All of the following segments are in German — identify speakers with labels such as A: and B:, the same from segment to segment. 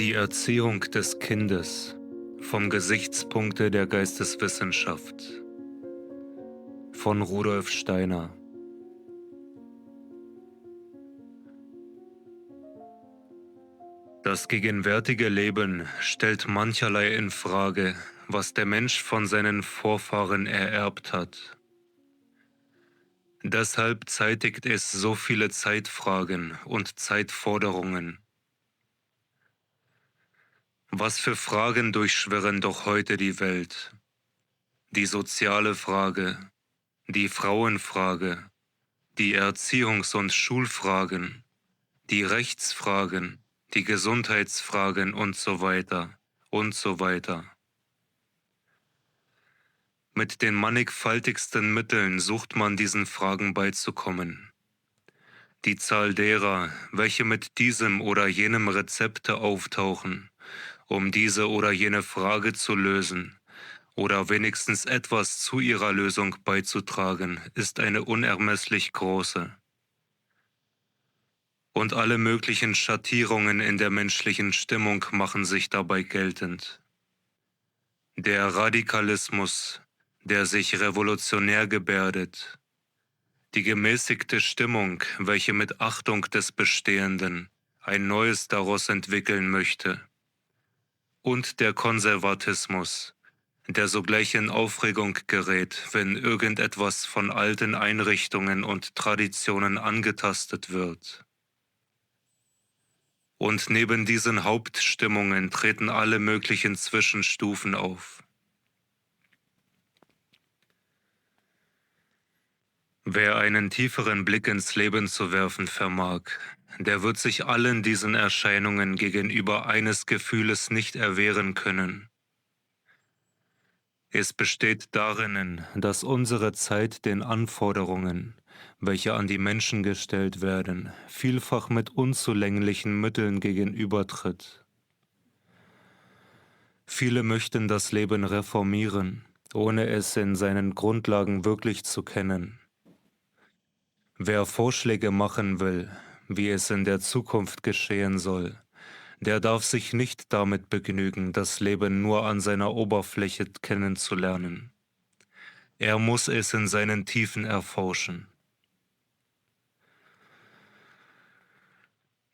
A: Die Erziehung des Kindes vom Gesichtspunkte der Geisteswissenschaft von Rudolf Steiner. Das gegenwärtige Leben stellt mancherlei in Frage, was der Mensch von seinen Vorfahren ererbt hat. Deshalb zeitigt es so viele Zeitfragen und Zeitforderungen. Was für Fragen durchschwirren doch heute die Welt? Die soziale Frage, die Frauenfrage, die Erziehungs- und Schulfragen, die Rechtsfragen, die Gesundheitsfragen und so weiter und so weiter. Mit den mannigfaltigsten Mitteln sucht man diesen Fragen beizukommen. Die Zahl derer, welche mit diesem oder jenem Rezepte auftauchen, um diese oder jene Frage zu lösen oder wenigstens etwas zu ihrer Lösung beizutragen, ist eine unermesslich große. Und alle möglichen Schattierungen in der menschlichen Stimmung machen sich dabei geltend. Der Radikalismus, der sich revolutionär gebärdet, die gemäßigte Stimmung, welche mit Achtung des Bestehenden ein Neues daraus entwickeln möchte, und der Konservatismus, der sogleich in Aufregung gerät, wenn irgendetwas von alten Einrichtungen und Traditionen angetastet wird. Und neben diesen Hauptstimmungen treten alle möglichen Zwischenstufen auf. Wer einen tieferen Blick ins Leben zu werfen vermag, der wird sich allen diesen Erscheinungen gegenüber eines Gefühles nicht erwehren können. Es besteht darin, dass unsere Zeit den Anforderungen, welche an die Menschen gestellt werden, vielfach mit unzulänglichen Mitteln gegenübertritt. Viele möchten das Leben reformieren, ohne es in seinen Grundlagen wirklich zu kennen. Wer Vorschläge machen will, wie es in der Zukunft geschehen soll, der darf sich nicht damit begnügen, das Leben nur an seiner Oberfläche kennenzulernen. Er muss es in seinen Tiefen erforschen.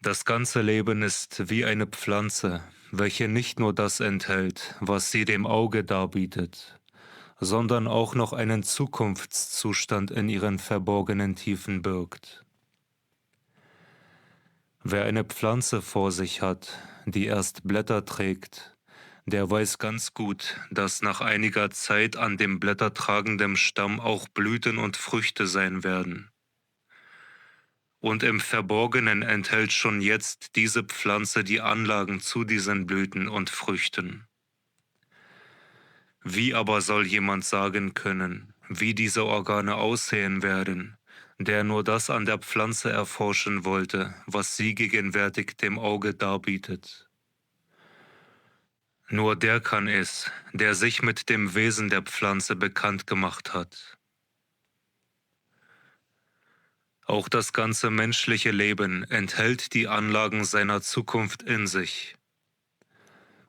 A: Das ganze Leben ist wie eine Pflanze, welche nicht nur das enthält, was sie dem Auge darbietet, sondern auch noch einen Zukunftszustand in ihren verborgenen Tiefen birgt. Wer eine Pflanze vor sich hat, die erst Blätter trägt, der weiß ganz gut, dass nach einiger Zeit an dem blättertragenden Stamm auch Blüten und Früchte sein werden. Und im Verborgenen enthält schon jetzt diese Pflanze die Anlagen zu diesen Blüten und Früchten. Wie aber soll jemand sagen können, wie diese Organe aussehen werden, der nur das an der Pflanze erforschen wollte, was sie gegenwärtig dem Auge darbietet? Nur der kann es, der sich mit dem Wesen der Pflanze bekannt gemacht hat. Auch das ganze menschliche Leben enthält die Anlagen seiner Zukunft in sich.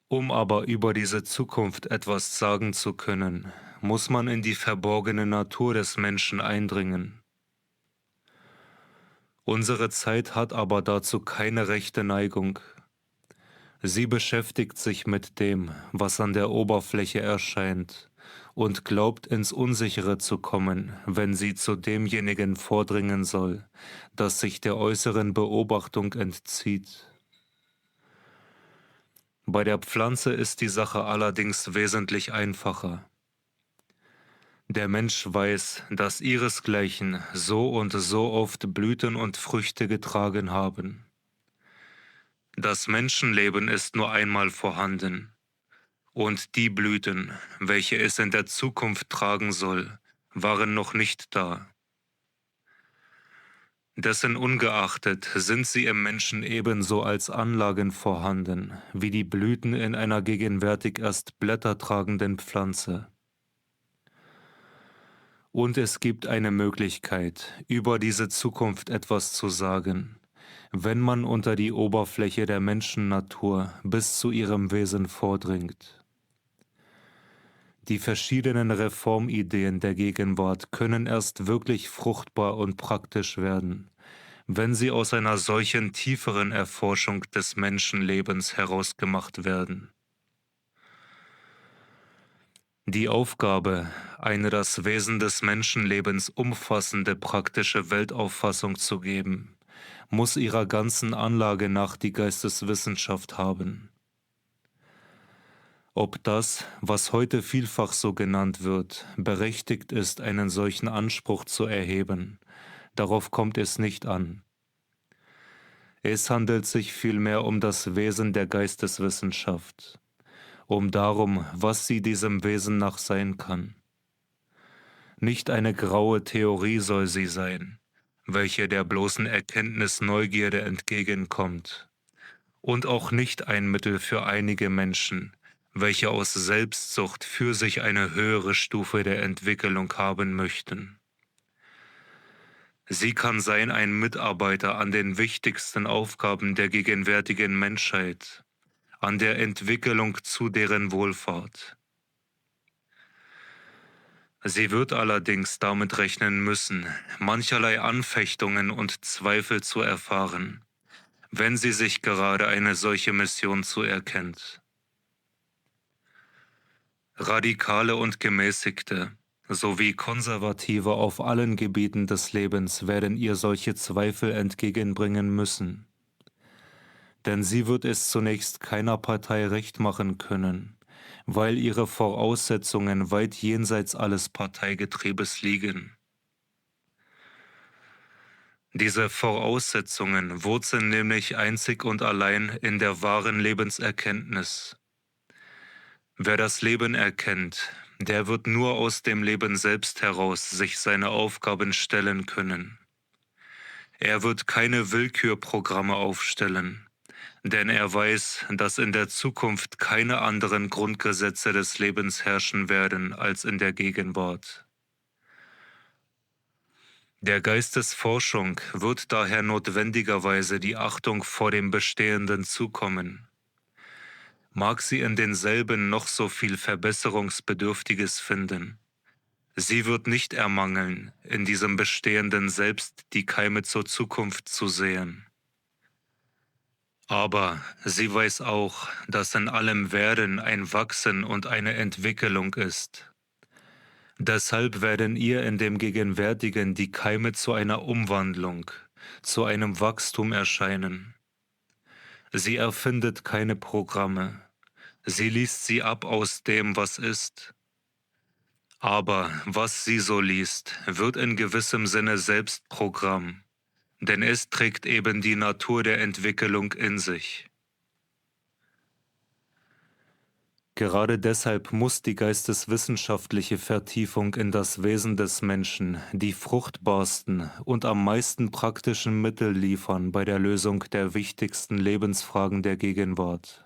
A: Um aber über diese Zukunft etwas sagen zu können, muss man in die verborgene Natur des Menschen eindringen. Unsere Zeit hat aber dazu keine rechte Neigung. Sie beschäftigt sich mit dem, was an der Oberfläche erscheint, und glaubt ins Unsichere zu kommen, wenn sie zu demjenigen vordringen soll, das sich der äußeren Beobachtung entzieht. Bei der Pflanze ist die Sache allerdings wesentlich einfacher. Der Mensch weiß, dass ihresgleichen so und so oft Blüten und Früchte getragen haben. Das Menschenleben ist nur einmal vorhanden, und die Blüten, welche es in der Zukunft tragen soll, waren noch nicht da. Dessen ungeachtet sind sie im Menschen ebenso als Anlagen vorhanden, wie die Blüten in einer gegenwärtig erst blättertragenden Pflanze. Und es gibt eine Möglichkeit, über diese Zukunft etwas zu sagen, wenn man unter die Oberfläche der Menschennatur bis zu ihrem Wesen vordringt. Die verschiedenen Reformideen der Gegenwart können erst wirklich fruchtbar und praktisch werden, wenn sie aus einer solchen tieferen Erforschung des Menschenlebens herausgemacht werden. Die Aufgabe, eine das Wesen des Menschenlebens umfassende praktische Weltauffassung zu geben, muss ihrer ganzen Anlage nach die Geisteswissenschaft haben. Ob das, was heute vielfach so genannt wird, berechtigt ist, einen solchen Anspruch zu erheben, darauf kommt es nicht an. Es handelt sich vielmehr um das Wesen der Geisteswissenschaft, um darum, was sie diesem Wesen nach sein kann. Nicht eine graue Theorie soll sie sein, welche der bloßen Erkenntnis Neugierde entgegenkommt, und auch nicht ein Mittel für einige Menschen, welche aus Selbstsucht für sich eine höhere Stufe der Entwicklung haben möchten. Sie kann sein ein Mitarbeiter an den wichtigsten Aufgaben der gegenwärtigen Menschheit, an der Entwicklung zu deren Wohlfahrt. Sie wird allerdings damit rechnen müssen, mancherlei Anfechtungen und Zweifel zu erfahren, wenn sie sich gerade eine solche Mission zuerkennt. Radikale und Gemäßigte sowie Konservative auf allen Gebieten des Lebens werden ihr solche Zweifel entgegenbringen müssen. Denn sie wird es zunächst keiner Partei recht machen können, weil ihre Voraussetzungen weit jenseits alles Parteigetriebes liegen. Diese Voraussetzungen wurzeln nämlich einzig und allein in der wahren Lebenserkenntnis. Wer das Leben erkennt, der wird nur aus dem Leben selbst heraus sich seine Aufgaben stellen können. Er wird keine Willkürprogramme aufstellen, denn er weiß, dass in der Zukunft keine anderen Grundgesetze des Lebens herrschen werden als in der Gegenwart. Der Geistesforschung wird daher notwendigerweise die Achtung vor dem Bestehenden zukommen. Mag sie in denselben noch so viel Verbesserungsbedürftiges finden, sie wird nicht ermangeln, in diesem Bestehenden selbst die Keime zur Zukunft zu sehen. Aber sie weiß auch, dass in allem Werden ein Wachsen und eine Entwicklung ist. Deshalb werden ihr in dem Gegenwärtigen die Keime zu einer Umwandlung, zu einem Wachstum erscheinen. Sie erfindet keine Programme, sie liest sie ab aus dem, was ist. Aber was sie so liest, wird in gewissem Sinne selbst Programm, denn es trägt eben die Natur der Entwicklung in sich. Gerade deshalb muss die geisteswissenschaftliche Vertiefung in das Wesen des Menschen die fruchtbarsten und am meisten praktischen Mittel liefern bei der Lösung der wichtigsten Lebensfragen der Gegenwart.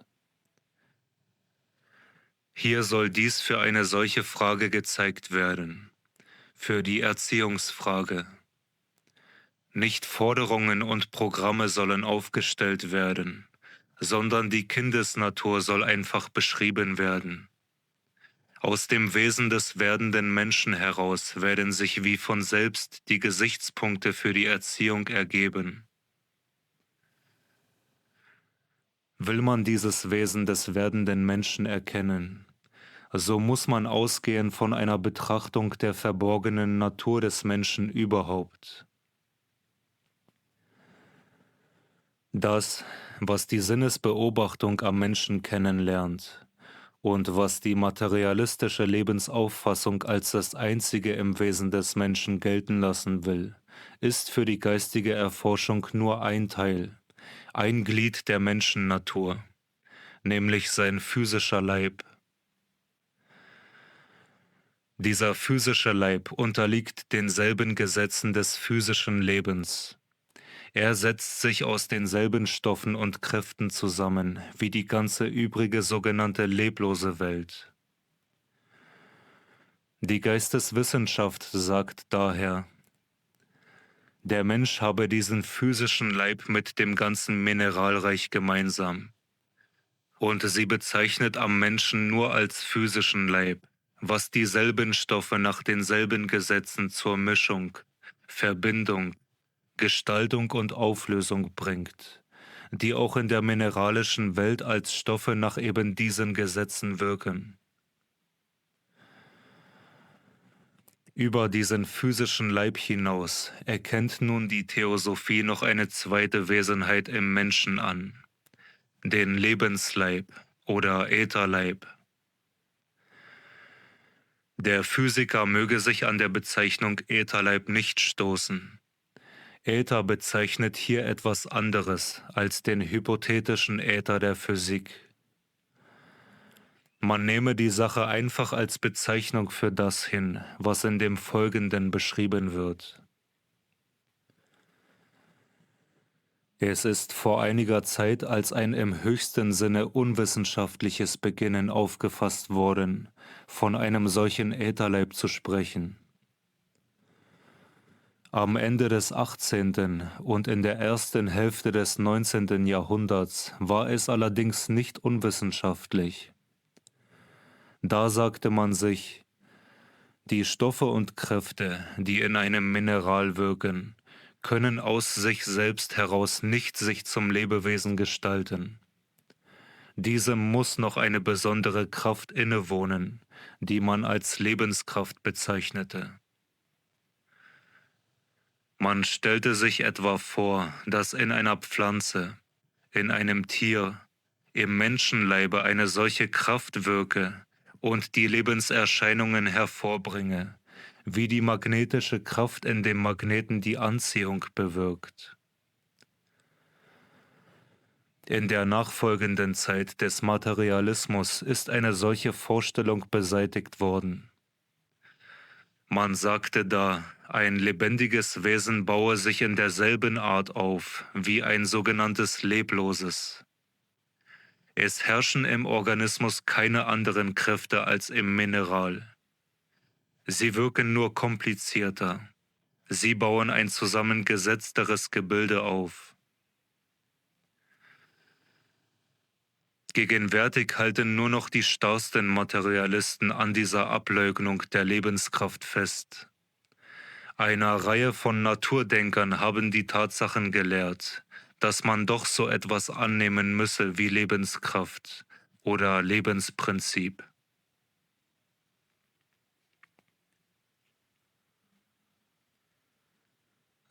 A: Hier soll dies für eine solche Frage gezeigt werden, für die Erziehungsfrage. Nicht Forderungen und Programme sollen aufgestellt werden, sondern die Kindesnatur soll einfach beschrieben werden. Aus dem Wesen des werdenden Menschen heraus werden sich wie von selbst die Gesichtspunkte für die Erziehung ergeben. Will man dieses Wesen des werdenden Menschen erkennen, so muss man ausgehen von einer Betrachtung der verborgenen Natur des Menschen überhaupt. Das, was die Sinnesbeobachtung am Menschen kennenlernt und was die materialistische Lebensauffassung als das Einzige im Wesen des Menschen gelten lassen will, ist für die geistige Erforschung nur ein Teil, ein Glied der Menschennatur, nämlich sein physischer Leib. Dieser physische Leib unterliegt denselben Gesetzen des physischen Lebens. Er setzt sich aus denselben Stoffen und Kräften zusammen wie die ganze übrige sogenannte leblose Welt. Die Geisteswissenschaft sagt daher, Der Mensch habe diesen physischen Leib mit dem ganzen Mineralreich gemeinsam. Und sie bezeichnet am Menschen nur als physischen Leib, was dieselben Stoffe nach denselben Gesetzen zur Mischung, Verbindung, Gestaltung und Auflösung bringt, die auch in der mineralischen Welt als Stoffe nach eben diesen Gesetzen wirken. Über diesen physischen Leib hinaus erkennt nun die Theosophie noch eine zweite Wesenheit im Menschen an, den Lebensleib oder Ätherleib. Der Physiker möge sich an der Bezeichnung Ätherleib nicht stoßen. Äther bezeichnet hier etwas anderes als den hypothetischen Äther der Physik. Man nehme die Sache einfach als Bezeichnung für das hin, was in dem Folgenden beschrieben wird. Es ist vor einiger Zeit als ein im höchsten Sinne unwissenschaftliches Beginnen aufgefasst worden, von einem solchen Ätherleib zu sprechen. Am Ende des 18. und in der ersten Hälfte des 19. Jahrhunderts war es allerdings nicht unwissenschaftlich. Da sagte man sich, die Stoffe und Kräfte, die in einem Mineral wirken, können aus sich selbst heraus nicht sich zum Lebewesen gestalten. Diesem muss noch eine besondere Kraft innewohnen, die man als Lebenskraft bezeichnete. Man stellte sich etwa vor, dass in einer Pflanze, in einem Tier, im Menschenleibe eine solche Kraft wirke und die Lebenserscheinungen hervorbringe, wie die magnetische Kraft in dem Magneten die Anziehung bewirkt. In der nachfolgenden Zeit des Materialismus ist eine solche Vorstellung beseitigt worden. Man sagte da, ein lebendiges Wesen baue sich in derselben Art auf wie ein sogenanntes Lebloses. Es herrschen im Organismus keine anderen Kräfte als im Mineral. Sie wirken nur komplizierter. Sie bauen ein zusammengesetzteres Gebilde auf. Gegenwärtig halten nur noch die starrsten Materialisten an dieser Ableugnung der Lebenskraft fest. Einer Reihe von Naturdenkern haben die Tatsachen gelehrt, dass man doch so etwas annehmen müsse wie Lebenskraft oder Lebensprinzip.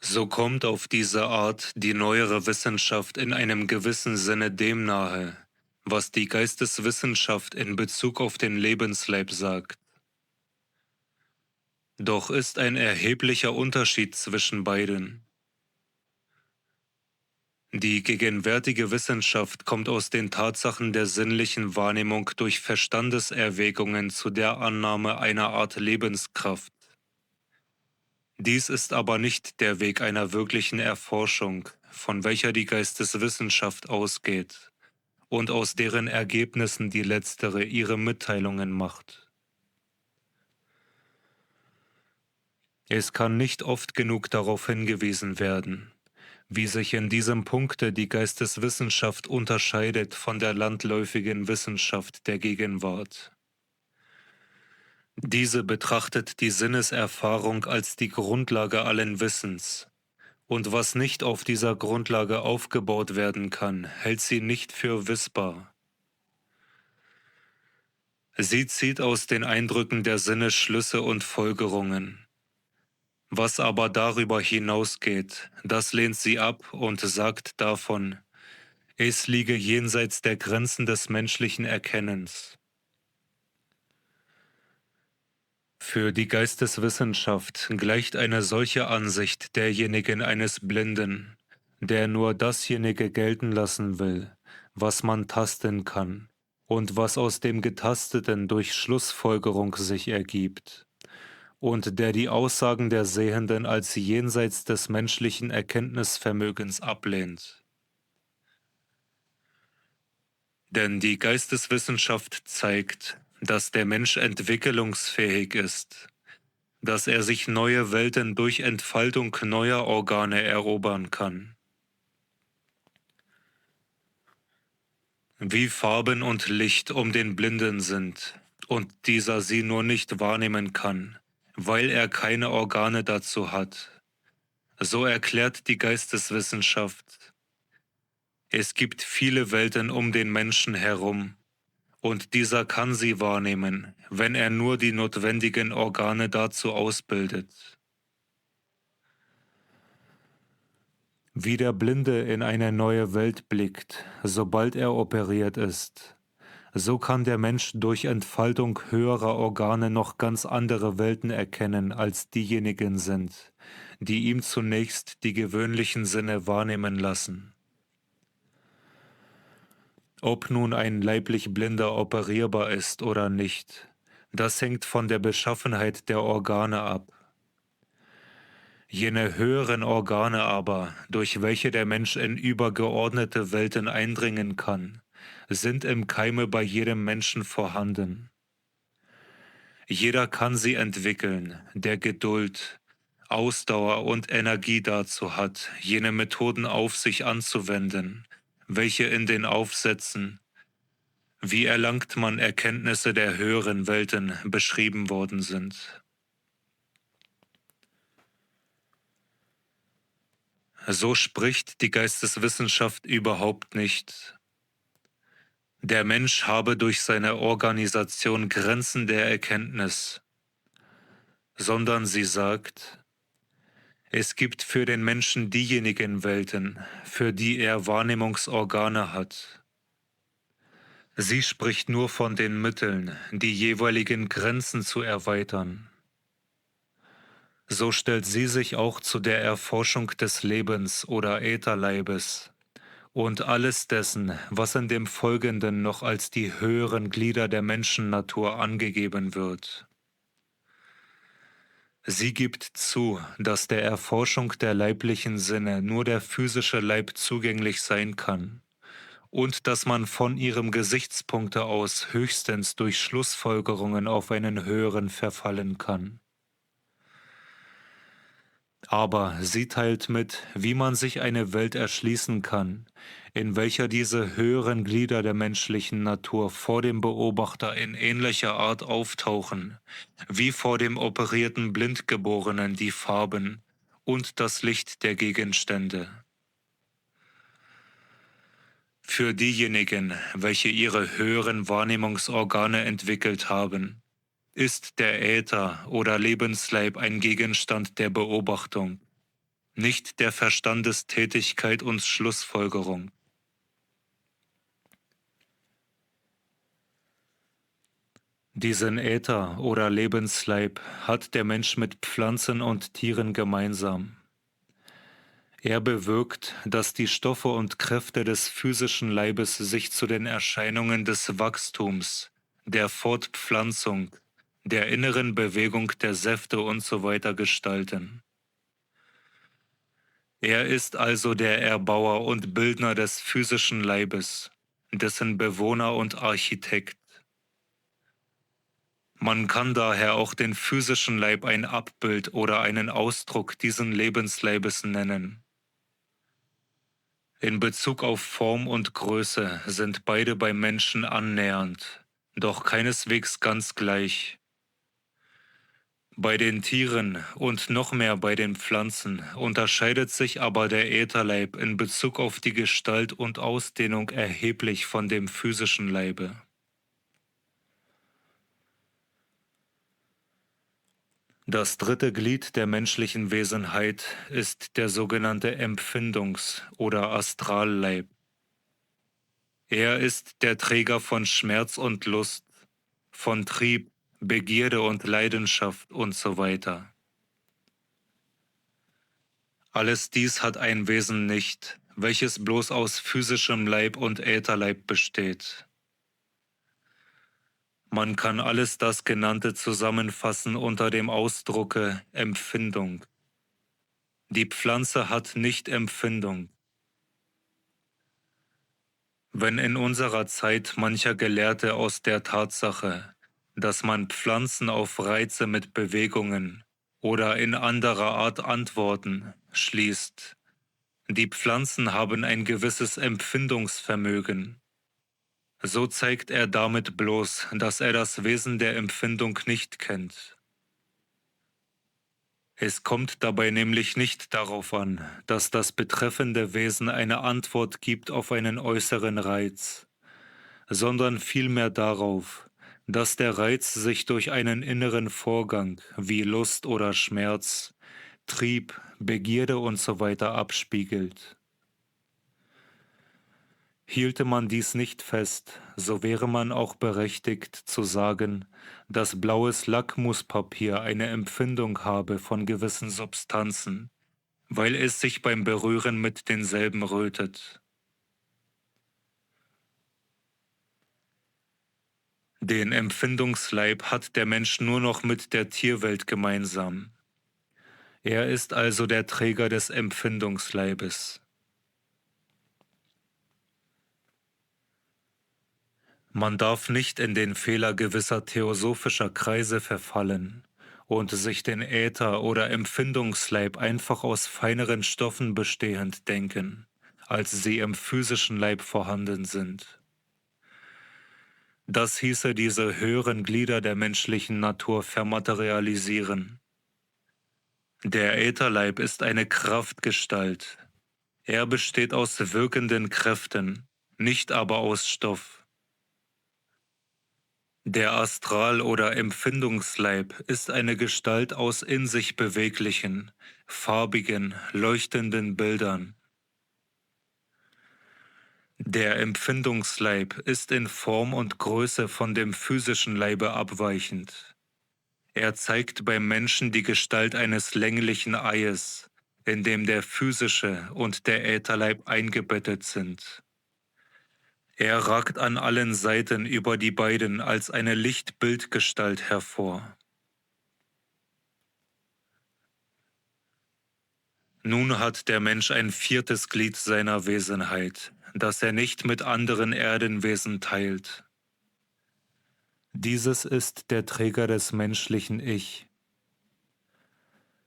A: So kommt auf diese Art die neuere Wissenschaft in einem gewissen Sinne dem nahe, was die Geisteswissenschaft in Bezug auf den Lebensleib sagt. Doch ist ein erheblicher Unterschied zwischen beiden. Die gegenwärtige Wissenschaft kommt aus den Tatsachen der sinnlichen Wahrnehmung durch Verstandeserwägungen zu der Annahme einer Art Lebenskraft. Dies ist aber nicht der Weg einer wirklichen Erforschung, von welcher die Geisteswissenschaft ausgeht und aus deren Ergebnissen die letztere ihre Mitteilungen macht. Es kann nicht oft genug darauf hingewiesen werden, wie sich in diesem Punkte die Geisteswissenschaft unterscheidet von der landläufigen Wissenschaft der Gegenwart. Diese betrachtet die Sinneserfahrung als die Grundlage allen Wissens, und was nicht auf dieser Grundlage aufgebaut werden kann, hält sie nicht für wissbar. Sie zieht aus den Eindrücken der Sinne Schlüsse und Folgerungen. Was aber darüber hinausgeht, das lehnt sie ab und sagt davon, es liege jenseits der Grenzen des menschlichen Erkennens. Für die Geisteswissenschaft gleicht eine solche Ansicht derjenigen eines Blinden, der nur dasjenige gelten lassen will, was man tasten kann und was aus dem Getasteten durch Schlussfolgerung sich ergibt, und der die Aussagen der Sehenden als jenseits des menschlichen Erkenntnisvermögens ablehnt. Denn die Geisteswissenschaft zeigt, dass der Mensch entwicklungsfähig ist, dass er sich neue Welten durch Entfaltung neuer Organe erobern kann. Wie Farben und Licht um den Blinden sind, und dieser sie nur nicht wahrnehmen kann, weil er keine Organe dazu hat. So erklärt die Geisteswissenschaft: Es gibt viele Welten um den Menschen herum, und dieser kann sie wahrnehmen, wenn er nur die notwendigen Organe dazu ausbildet. Wie der Blinde in eine neue Welt blickt, sobald er operiert ist, so kann der Mensch durch Entfaltung höherer Organe noch ganz andere Welten erkennen, als diejenigen sind, die ihm zunächst die gewöhnlichen Sinne wahrnehmen lassen. Ob nun ein leiblich Blinder operierbar ist oder nicht, das hängt von der Beschaffenheit der Organe ab. Jene höheren Organe aber, durch welche der Mensch in übergeordnete Welten eindringen kann, sind im Keime bei jedem Menschen vorhanden. Jeder kann sie entwickeln, der Geduld, Ausdauer und Energie dazu hat, jene Methoden auf sich anzuwenden, welche in den Aufsätzen „Wie erlangt man Erkenntnisse der höheren Welten?" beschrieben worden sind. So spricht die Geisteswissenschaft überhaupt nicht. Der Mensch habe durch seine Organisation Grenzen der Erkenntnis, sondern sie sagt: Es gibt für den Menschen diejenigen Welten, für die er Wahrnehmungsorgane hat. Sie spricht nur von den Mitteln, die jeweiligen Grenzen zu erweitern. So stellt sie sich auch zu der Erforschung des Lebens oder Ätherleibes und alles dessen, was in dem Folgenden noch als die höheren Glieder der Menschennatur angegeben wird. Sie gibt zu, dass der Erforschung der leiblichen Sinne nur der physische Leib zugänglich sein kann und dass man von ihrem Gesichtspunkte aus höchstens durch Schlussfolgerungen auf einen höheren verfallen kann. Aber sie teilt mit, wie man sich eine Welt erschließen kann, in welcher diese höheren Glieder der menschlichen Natur vor dem Beobachter in ähnlicher Art auftauchen, wie vor dem operierten Blindgeborenen die Farben und das Licht der Gegenstände. Für diejenigen, welche ihre höheren Wahrnehmungsorgane entwickelt haben, ist der Äther oder Lebensleib ein Gegenstand der Beobachtung, nicht der Verstandestätigkeit und Schlussfolgerung. Diesen Äther oder Lebensleib hat der Mensch mit Pflanzen und Tieren gemeinsam. Er bewirkt, dass die Stoffe und Kräfte des physischen Leibes sich zu den Erscheinungen des Wachstums, der Fortpflanzung, der inneren Bewegung der Säfte usw. gestalten. Er ist also der Erbauer und Bildner des physischen Leibes, dessen Bewohner und Architekt. Man kann daher auch den physischen Leib ein Abbild oder einen Ausdruck diesen Lebensleibes nennen. In Bezug auf Form und Größe sind beide beim Menschen annähernd, doch keineswegs ganz gleich. Bei den Tieren und noch mehr bei den Pflanzen unterscheidet sich aber der Ätherleib in Bezug auf die Gestalt und Ausdehnung erheblich von dem physischen Leibe. Das dritte Glied der menschlichen Wesenheit ist der sogenannte Empfindungs- oder Astralleib. Er ist der Träger von Schmerz und Lust, von Trieb, Begierde und Leidenschaft usw. Alles dies hat ein Wesen nicht, welches bloß aus physischem Leib und Ätherleib besteht. Man kann alles das Genannte zusammenfassen unter dem Ausdrucke Empfindung. Die Pflanze hat nicht Empfindung. Wenn in unserer Zeit mancher Gelehrte aus der Tatsache, dass man Pflanzen auf Reize mit Bewegungen, oder in anderer Art antworten, schließt, die Pflanzen haben ein gewisses Empfindungsvermögen. So zeigt er damit bloß, dass er das Wesen der Empfindung nicht kennt. Es kommt dabei nämlich nicht darauf an, dass das betreffende Wesen eine Antwort gibt auf einen äußeren Reiz, sondern vielmehr darauf, dass der Reiz sich durch einen inneren Vorgang wie Lust oder Schmerz, Trieb, Begierde usw. abspiegelt. Hielte man dies nicht fest, so wäre man auch berechtigt zu sagen, dass blaues Lackmuspapier eine Empfindung habe von gewissen Substanzen, weil es sich beim Berühren mit denselben rötet. Den Empfindungsleib hat der Mensch nur noch mit der Tierwelt gemeinsam. Er ist also der Träger des Empfindungsleibes. Man darf nicht in den Fehler gewisser theosophischer Kreise verfallen und sich den Äther oder Empfindungsleib einfach aus feineren Stoffen bestehend denken, als sie im physischen Leib vorhanden sind. Das hieße diese höheren Glieder der menschlichen Natur vermaterialisieren. Der Ätherleib ist eine Kraftgestalt. Er besteht aus wirkenden Kräften, nicht aber aus Stoff. Der Astral- oder Empfindungsleib ist eine Gestalt aus in sich beweglichen, farbigen, leuchtenden Bildern. Der Empfindungsleib ist in Form und Größe von dem physischen Leibe abweichend. Er zeigt beim Menschen die Gestalt eines länglichen Eies, in dem der physische und der Ätherleib eingebettet sind. Er ragt an allen Seiten über die beiden als eine Lichtbildgestalt hervor. Nun hat der Mensch ein viertes Glied seiner Wesenheit, das er nicht mit anderen Erdenwesen teilt. Dieses ist der Träger des menschlichen Ich.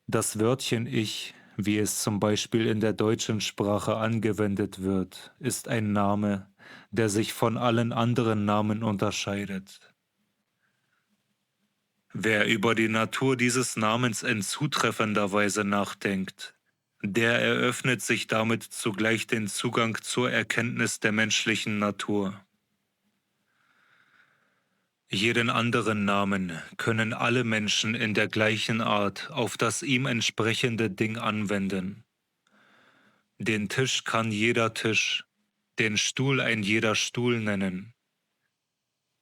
A: Das Wörtchen Ich, wie es zum Beispiel in der deutschen Sprache angewendet wird, ist ein Name, der sich von allen anderen Namen unterscheidet. Wer über die Natur dieses Namens in zutreffender Weise nachdenkt, der eröffnet sich damit zugleich den Zugang zur Erkenntnis der menschlichen Natur. Jeden anderen Namen können alle Menschen in der gleichen Art auf das ihm entsprechende Ding anwenden. Den Tisch kann jeder Tisch, den Stuhl ein jeder Stuhl nennen.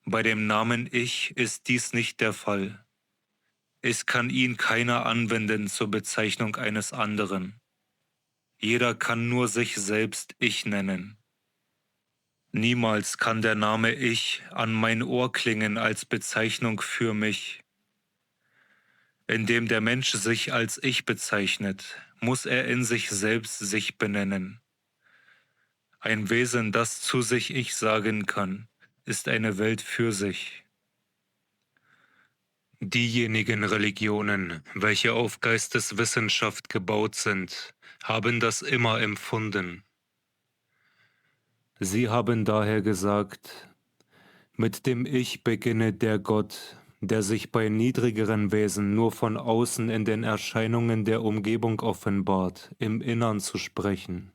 A: Bei dem Namen Ich ist dies nicht der Fall. Es kann ihn keiner anwenden zur Bezeichnung eines anderen. Jeder kann nur sich selbst Ich nennen. Niemals kann der Name Ich an mein Ohr klingen als Bezeichnung für mich. Indem der Mensch sich als Ich bezeichnet, muss er in sich selbst sich benennen. Ein Wesen, das zu sich Ich sagen kann, ist eine Welt für sich. Diejenigen Religionen, welche auf Geisteswissenschaft gebaut sind, haben das immer empfunden. Sie haben daher gesagt, mit dem Ich beginne der Gott, der sich bei niedrigeren Wesen nur von außen in den Erscheinungen der Umgebung offenbart, im Innern zu sprechen.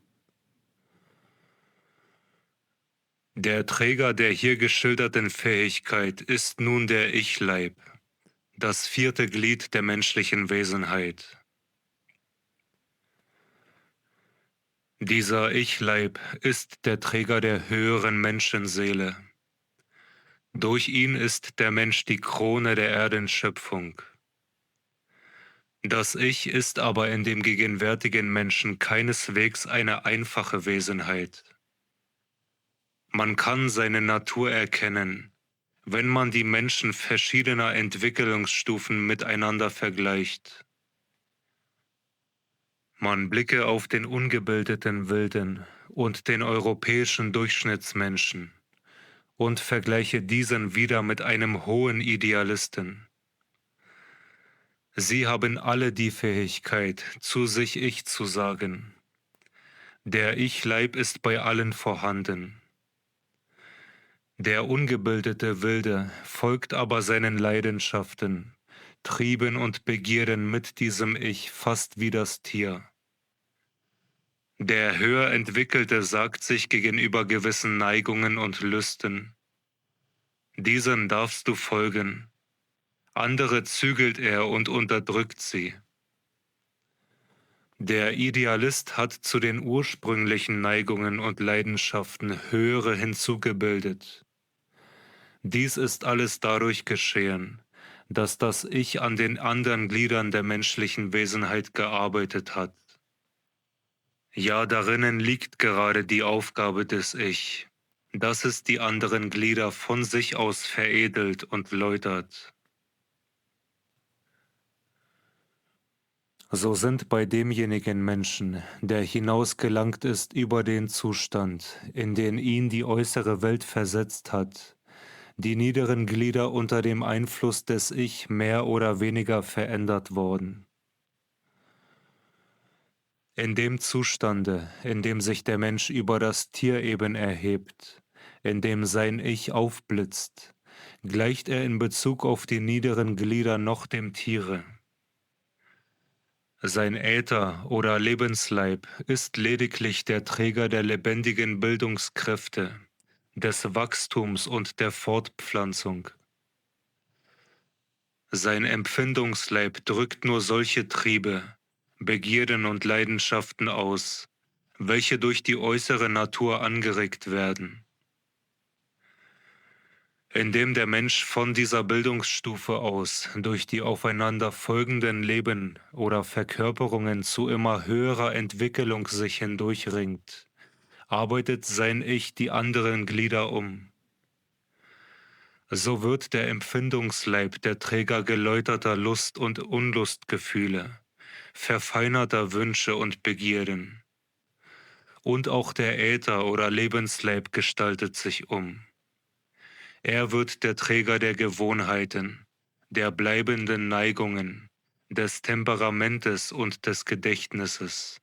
A: Der Träger der hier geschilderten Fähigkeit ist nun der Ich-Leib, das vierte Glied der menschlichen Wesenheit. Dieser Ich-Leib ist der Träger der höheren Menschenseele. Durch ihn ist der Mensch die Krone der Erdenschöpfung. Das Ich ist aber in dem gegenwärtigen Menschen keineswegs eine einfache Wesenheit. Man kann seine Natur erkennen, wenn man die Menschen verschiedener Entwicklungsstufen miteinander vergleicht. Man blicke auf den ungebildeten Wilden und den europäischen Durchschnittsmenschen und vergleiche diesen wieder mit einem hohen Idealisten. Sie haben alle die Fähigkeit, zu sich Ich zu sagen. Der Ich-Leib ist bei allen vorhanden. Der ungebildete Wilde folgt aber seinen Leidenschaften, Trieben und Begierden mit diesem Ich fast wie das Tier. Der höher entwickelte sagt sich gegenüber gewissen Neigungen und Lüsten: Diesen darfst du folgen. Andere zügelt er und unterdrückt sie. Der Idealist hat zu den ursprünglichen Neigungen und Leidenschaften höhere hinzugebildet. Dies ist alles dadurch geschehen, dass das Ich an den anderen Gliedern der menschlichen Wesenheit gearbeitet hat. Ja, darinnen liegt gerade die Aufgabe des Ich, dass es die anderen Glieder von sich aus veredelt und läutert. So sind bei demjenigen Menschen, der hinausgelangt ist über den Zustand, in den ihn die äußere Welt versetzt hat, die niederen Glieder unter dem Einfluss des Ich mehr oder weniger verändert worden. In dem Zustande, in dem sich der Mensch über das Tier eben erhebt, in dem sein Ich aufblitzt, gleicht er in Bezug auf die niederen Glieder noch dem Tiere. Sein Äther oder Lebensleib ist lediglich der Träger der lebendigen Bildungskräfte, des Wachstums und der Fortpflanzung. Sein Empfindungsleib drückt nur solche Triebe, Begierden und Leidenschaften aus, welche durch die äußere Natur angeregt werden. Indem der Mensch von dieser Bildungsstufe aus durch die aufeinander folgenden Leben oder Verkörperungen zu immer höherer Entwicklung sich hindurchringt, arbeitet sein Ich die anderen Glieder um. So wird der Empfindungsleib der Träger geläuterter Lust- und Unlustgefühle, verfeinerter Wünsche und Begierden. Und auch der Äther oder Lebensleib gestaltet sich um. Er wird der Träger der Gewohnheiten, der bleibenden Neigungen, des Temperamentes und des Gedächtnisses.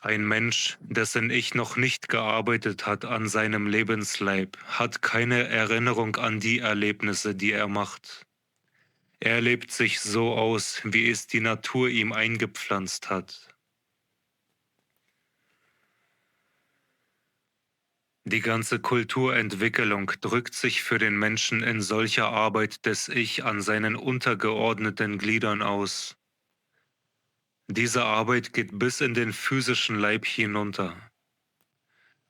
A: Ein Mensch, dessen Ich noch nicht gearbeitet hat an seinem Lebensleib, hat keine Erinnerung an die Erlebnisse, die er macht. Er lebt sich so aus, wie es die Natur ihm eingepflanzt hat. Die ganze Kulturentwicklung drückt sich für den Menschen in solcher Arbeit des Ich an seinen untergeordneten Gliedern aus. Diese Arbeit geht bis in den physischen Leib hinunter.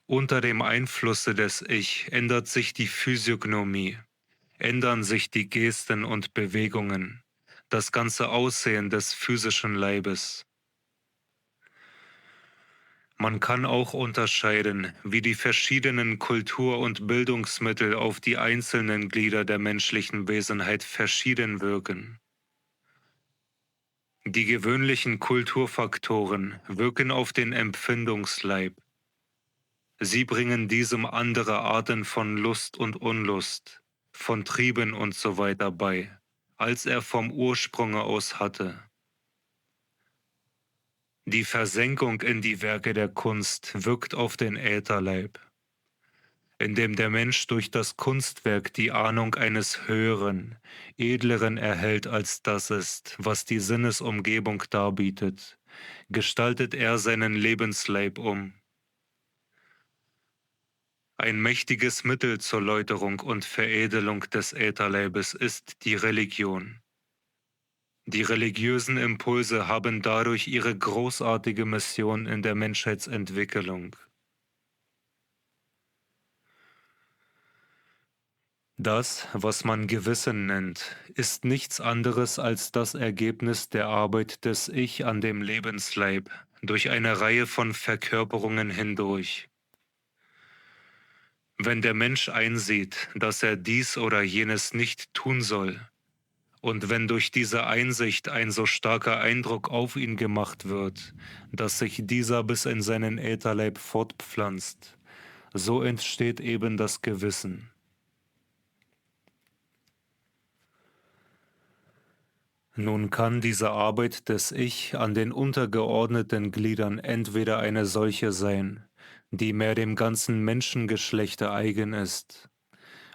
A: Unter dem Einflusse des Ich ändert sich die Physiognomie, ändern sich die Gesten und Bewegungen, das ganze Aussehen des physischen Leibes. Man kann auch unterscheiden, wie die verschiedenen Kultur- und Bildungsmittel auf die einzelnen Glieder der menschlichen Wesenheit verschieden wirken. Die gewöhnlichen Kulturfaktoren wirken auf den Empfindungsleib. Sie bringen diesem andere Arten von Lust und Unlust, von Trieben und so weiter bei, als er vom Ursprunge aus hatte. Die Versenkung in die Werke der Kunst wirkt auf den Ätherleib, indem der Mensch durch das Kunstwerk die Ahnung eines Höheren, Edleren erhält als das ist, was die Sinnesumgebung darbietet, gestaltet er seinen Lebensleib um. Ein mächtiges Mittel zur Läuterung und Veredelung des Ätherleibes ist die Religion. Die religiösen Impulse haben dadurch ihre großartige Mission in der Menschheitsentwicklung. Das, was man Gewissen nennt, ist nichts anderes als das Ergebnis der Arbeit des Ich an dem Lebensleib durch eine Reihe von Verkörperungen hindurch. Wenn der Mensch einsieht, dass er dies oder jenes nicht tun soll, und wenn durch diese Einsicht ein so starker Eindruck auf ihn gemacht wird, dass sich dieser bis in seinen Ätherleib fortpflanzt, so entsteht eben das Gewissen. Nun kann diese Arbeit des Ich an den untergeordneten Gliedern entweder eine solche sein, die mehr dem ganzen Menschengeschlechte eigen ist,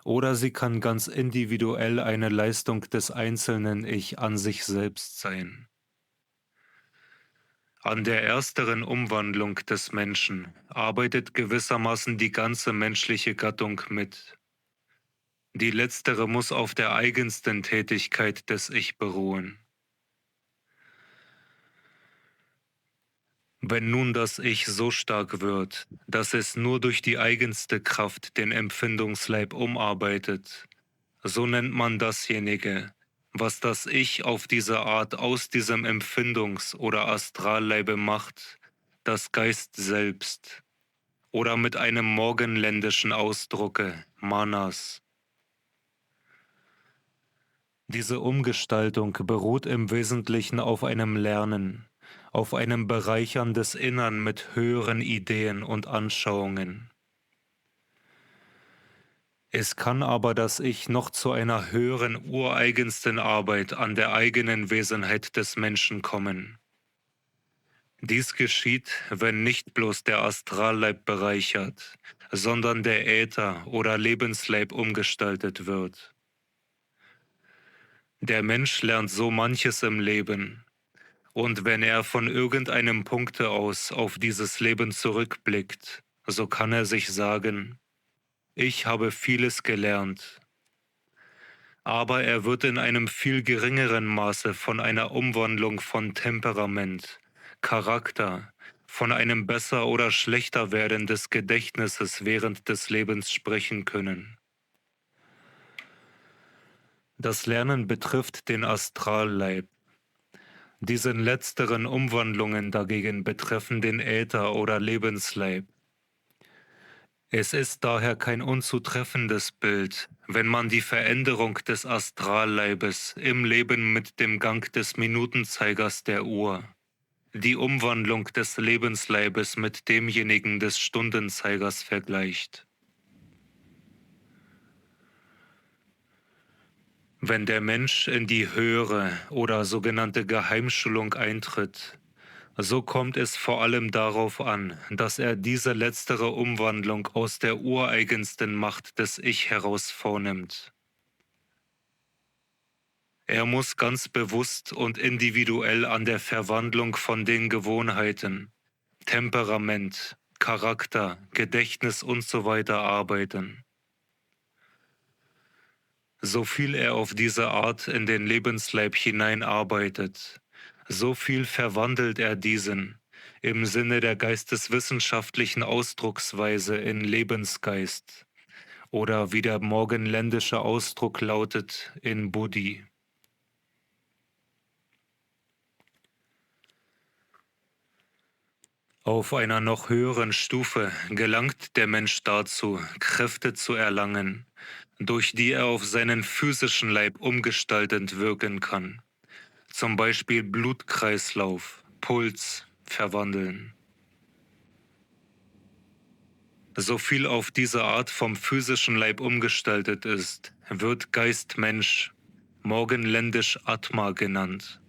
A: oder sie kann ganz individuell eine Leistung des einzelnen Ich an sich selbst sein. An der ersteren Umwandlung des Menschen arbeitet gewissermaßen die ganze menschliche Gattung mit. Die letztere muss auf der eigensten Tätigkeit des Ich beruhen. Wenn nun das Ich so stark wird, dass es nur durch die eigenste Kraft den Empfindungsleib umarbeitet, so nennt man dasjenige, was das Ich auf diese Art aus diesem Empfindungs- oder Astralleibe macht, das Geist selbst, oder mit einem morgenländischen Ausdrucke, Manas. Diese Umgestaltung beruht im Wesentlichen auf einem Lernen, auf einem Bereichern des Innern mit höheren Ideen und Anschauungen. Es kann aber das Ich noch zu einer höheren, ureigensten Arbeit an der eigenen Wesenheit des Menschen kommen. Dies geschieht, wenn nicht bloß der Astralleib bereichert, sondern der Äther oder Lebensleib umgestaltet wird. Der Mensch lernt so manches im Leben, und wenn er von irgendeinem Punkte aus auf dieses Leben zurückblickt, so kann er sich sagen, ich habe vieles gelernt. Aber er wird in einem viel geringeren Maße von einer Umwandlung von Temperament, Charakter, von einem besser oder schlechter werden des Gedächtnisses während des Lebens sprechen können. Das Lernen betrifft den Astralleib. Diesen letzteren Umwandlungen dagegen betreffen den Äther oder Lebensleib. Es ist daher kein unzutreffendes Bild, wenn man die Veränderung des Astralleibes im Leben mit dem Gang des Minutenzeigers der Uhr, die Umwandlung des Lebensleibes mit demjenigen des Stundenzeigers vergleicht. Wenn der Mensch in die höhere oder sogenannte Geheimschulung eintritt, so kommt es vor allem darauf an, dass er diese letztere Umwandlung aus der ureigensten Macht des Ich heraus vornimmt. Er muss ganz bewusst und individuell an der Verwandlung von den Gewohnheiten, Temperament, Charakter, Gedächtnis usw. arbeiten. So viel er auf diese Art in den Lebensleib hineinarbeitet, so viel verwandelt er diesen im Sinne der geisteswissenschaftlichen Ausdrucksweise in Lebensgeist oder wie der morgenländische Ausdruck lautet in Buddhi. Auf einer noch höheren Stufe gelangt der Mensch dazu, Kräfte zu erlangen, durch die er auf seinen physischen Leib umgestaltend wirken kann. Zum Beispiel Blutkreislauf, Puls verwandeln. So viel auf diese Art vom physischen Leib umgestaltet ist, wird Geist-Mensch, morgenländisch Atma genannt.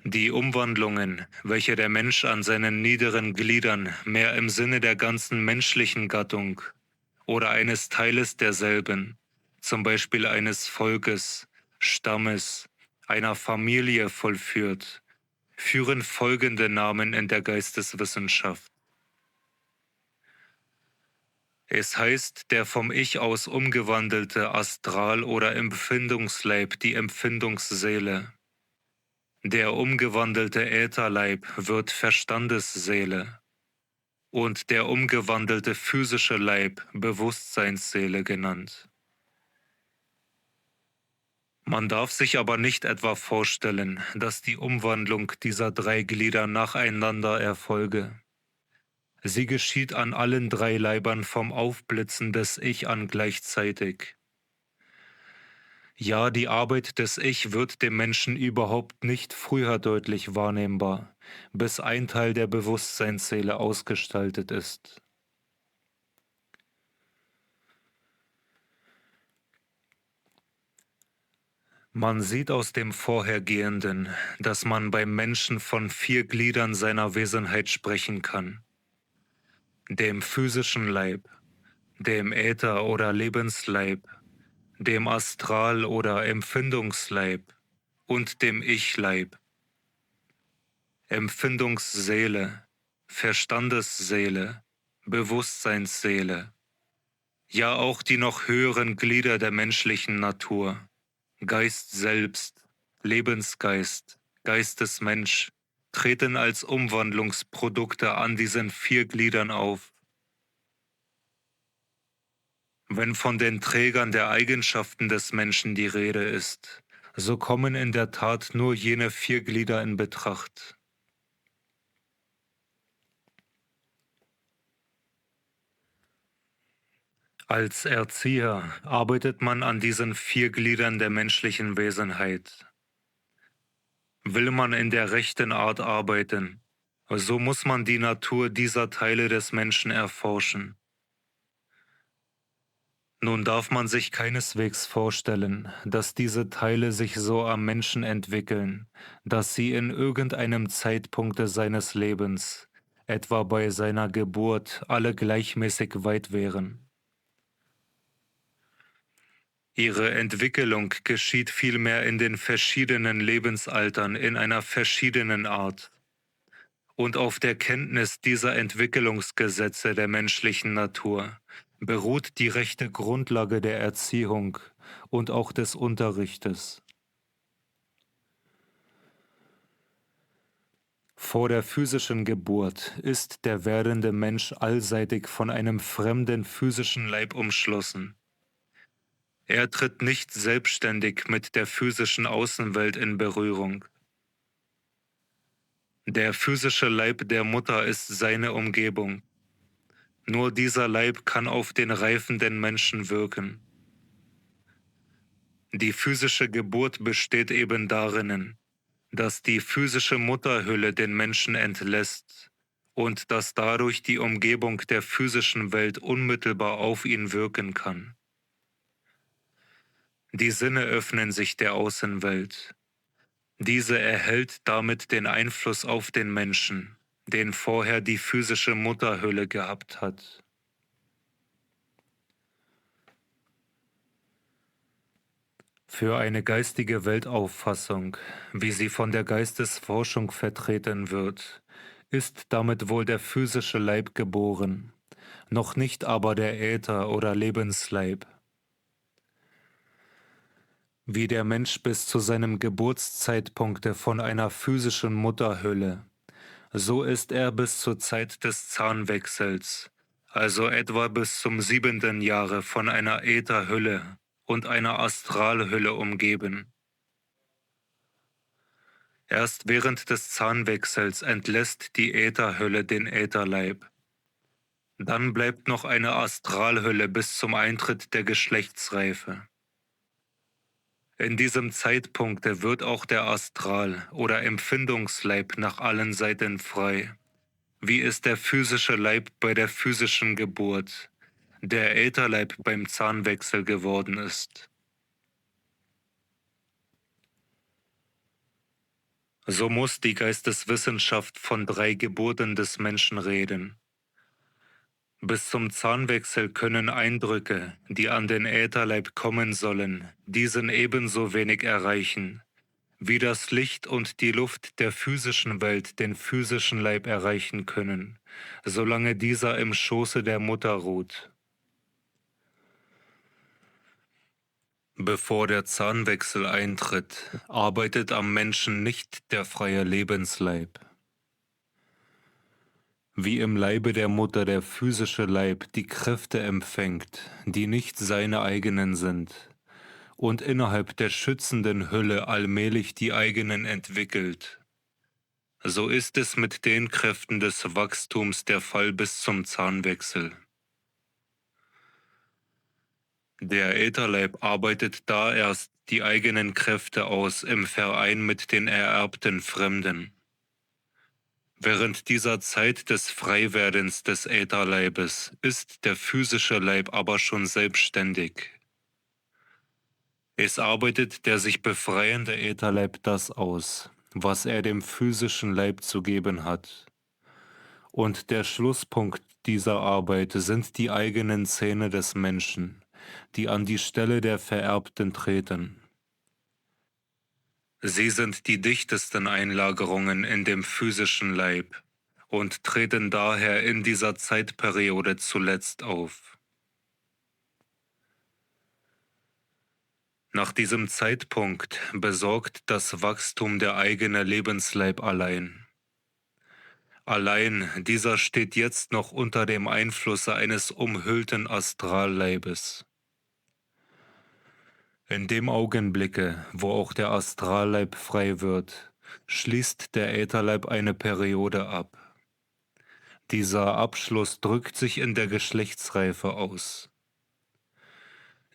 A: Die Umwandlungen, welche der Mensch an seinen niederen Gliedern mehr im Sinne der ganzen menschlichen Gattung oder eines Teiles derselben, zum Beispiel eines Volkes, Stammes, einer Familie vollführt, führen folgende Namen in der Geisteswissenschaft. Es heißt, der vom Ich aus umgewandelte Astral- oder Empfindungsleib, die Empfindungsseele. Der umgewandelte Ätherleib wird Verstandesseele und der umgewandelte physische Leib Bewusstseinsseele genannt. Man darf sich aber nicht etwa vorstellen, dass die Umwandlung dieser drei Glieder nacheinander erfolge. Sie geschieht an allen drei Leibern vom Aufblitzen des Ich an gleichzeitig. Ja, die Arbeit des Ich wird dem Menschen überhaupt nicht früher deutlich wahrnehmbar, bis ein Teil der Bewusstseinsseele ausgestaltet ist. Man sieht aus dem Vorhergehenden, dass man beim Menschen von 4 Gliedern seiner Wesenheit sprechen kann: dem physischen Leib, dem Äther- oder Lebensleib, dem Astral- oder Empfindungsleib und dem Ich-Leib. Empfindungsseele, Verstandesseele, Bewusstseinsseele, ja auch die noch höheren Glieder der menschlichen Natur, Geist selbst, Lebensgeist, Geistesmensch, treten als Umwandlungsprodukte an diesen 4 Gliedern auf. Wenn von den Trägern der Eigenschaften des Menschen die Rede ist, so kommen in der Tat nur jene 4 Glieder in Betracht. Als Erzieher arbeitet man an diesen 4 Gliedern der menschlichen Wesenheit. Will man in der rechten Art arbeiten, so muss man die Natur dieser Teile des Menschen erforschen. Nun darf man sich keineswegs vorstellen, dass diese Teile sich so am Menschen entwickeln, dass sie in irgendeinem Zeitpunkte seines Lebens, etwa bei seiner Geburt, alle gleichmäßig weit wären. Ihre Entwicklung geschieht vielmehr in den verschiedenen Lebensaltern in einer verschiedenen Art. Und auf der Kenntnis dieser Entwicklungsgesetze der menschlichen Natur beruht die rechte Grundlage der Erziehung und auch des Unterrichtes. Vor der physischen Geburt ist der werdende Mensch allseitig von einem fremden physischen Leib umschlossen. Er tritt nicht selbstständig mit der physischen Außenwelt in Berührung. Der physische Leib der Mutter ist seine Umgebung. Nur dieser Leib kann auf den reifenden Menschen wirken. Die physische Geburt besteht eben darin, dass die physische Mutterhülle den Menschen entlässt und dass dadurch die Umgebung der physischen Welt unmittelbar auf ihn wirken kann. Die Sinne öffnen sich der Außenwelt. Diese erhält damit den Einfluss auf den Menschen, den vorher die physische Mutterhülle gehabt hat. Für eine geistige Weltauffassung, wie sie von der Geistesforschung vertreten wird, ist damit wohl der physische Leib geboren, noch nicht aber der Äther- oder Lebensleib. Wie der Mensch bis zu seinem Geburtszeitpunkte von einer physischen Mutterhülle, so ist er bis zur Zeit des Zahnwechsels, also etwa bis zum 7. Jahre, von einer Ätherhülle und einer Astralhülle umgeben. Erst während des Zahnwechsels entlässt die Ätherhülle den Ätherleib. Dann bleibt noch eine Astralhülle bis zum Eintritt der Geschlechtsreife. In diesem Zeitpunkt wird auch der Astral- oder Empfindungsleib nach allen Seiten frei, wie es der physische Leib bei der physischen Geburt, der Ätherleib beim Zahnwechsel geworden ist. So muss die Geisteswissenschaft von 3 Geburten des Menschen reden. Bis zum Zahnwechsel können Eindrücke, die an den Ätherleib kommen sollen, diesen ebenso wenig erreichen, wie das Licht und die Luft der physischen Welt den physischen Leib erreichen können, solange dieser im Schoße der Mutter ruht. Bevor der Zahnwechsel eintritt, arbeitet am Menschen nicht der freie Lebensleib. Wie im Leibe der Mutter der physische Leib die Kräfte empfängt, die nicht seine eigenen sind, und innerhalb der schützenden Hülle allmählich die eigenen entwickelt, so ist es mit den Kräften des Wachstums der Fall bis zum Zahnwechsel. Der Ätherleib arbeitet da erst die eigenen Kräfte aus im Verein mit den ererbten Fremden. Während dieser Zeit des Freiwerdens des Ätherleibes ist der physische Leib aber schon selbstständig. Es arbeitet der sich befreiende Ätherleib das aus, was er dem physischen Leib zu geben hat. Und der Schlusspunkt dieser Arbeit sind die eigenen Zähne des Menschen, die an die Stelle der Vererbten treten. Sie sind die dichtesten Einlagerungen in dem physischen Leib und treten daher in dieser Zeitperiode zuletzt auf. Nach diesem Zeitpunkt besorgt das Wachstum der eigene Lebensleib allein. Allein dieser steht jetzt noch unter dem Einflusse eines umhüllten Astralleibes. In dem Augenblicke, wo auch der Astralleib frei wird, schließt der Ätherleib eine Periode ab. Dieser Abschluss drückt sich in der Geschlechtsreife aus.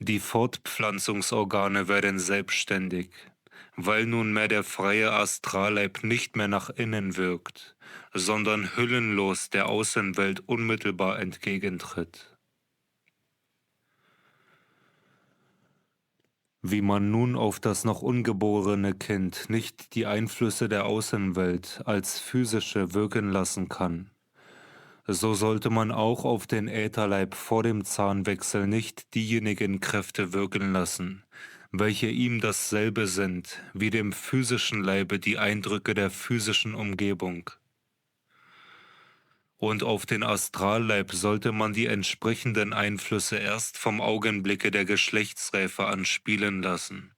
A: Die Fortpflanzungsorgane werden selbstständig, weil nunmehr der freie Astralleib nicht mehr nach innen wirkt, sondern hüllenlos der Außenwelt unmittelbar entgegentritt. Wie man nun auf das noch ungeborene Kind nicht die Einflüsse der Außenwelt als physische wirken lassen kann, so sollte man auch auf den Ätherleib vor dem Zahnwechsel nicht diejenigen Kräfte wirken lassen, welche ihm dasselbe sind wie dem physischen Leibe die Eindrücke der physischen Umgebung. Und auf den Astralleib sollte man die entsprechenden Einflüsse erst vom Augenblicke der Geschlechtsreife an spielen lassen.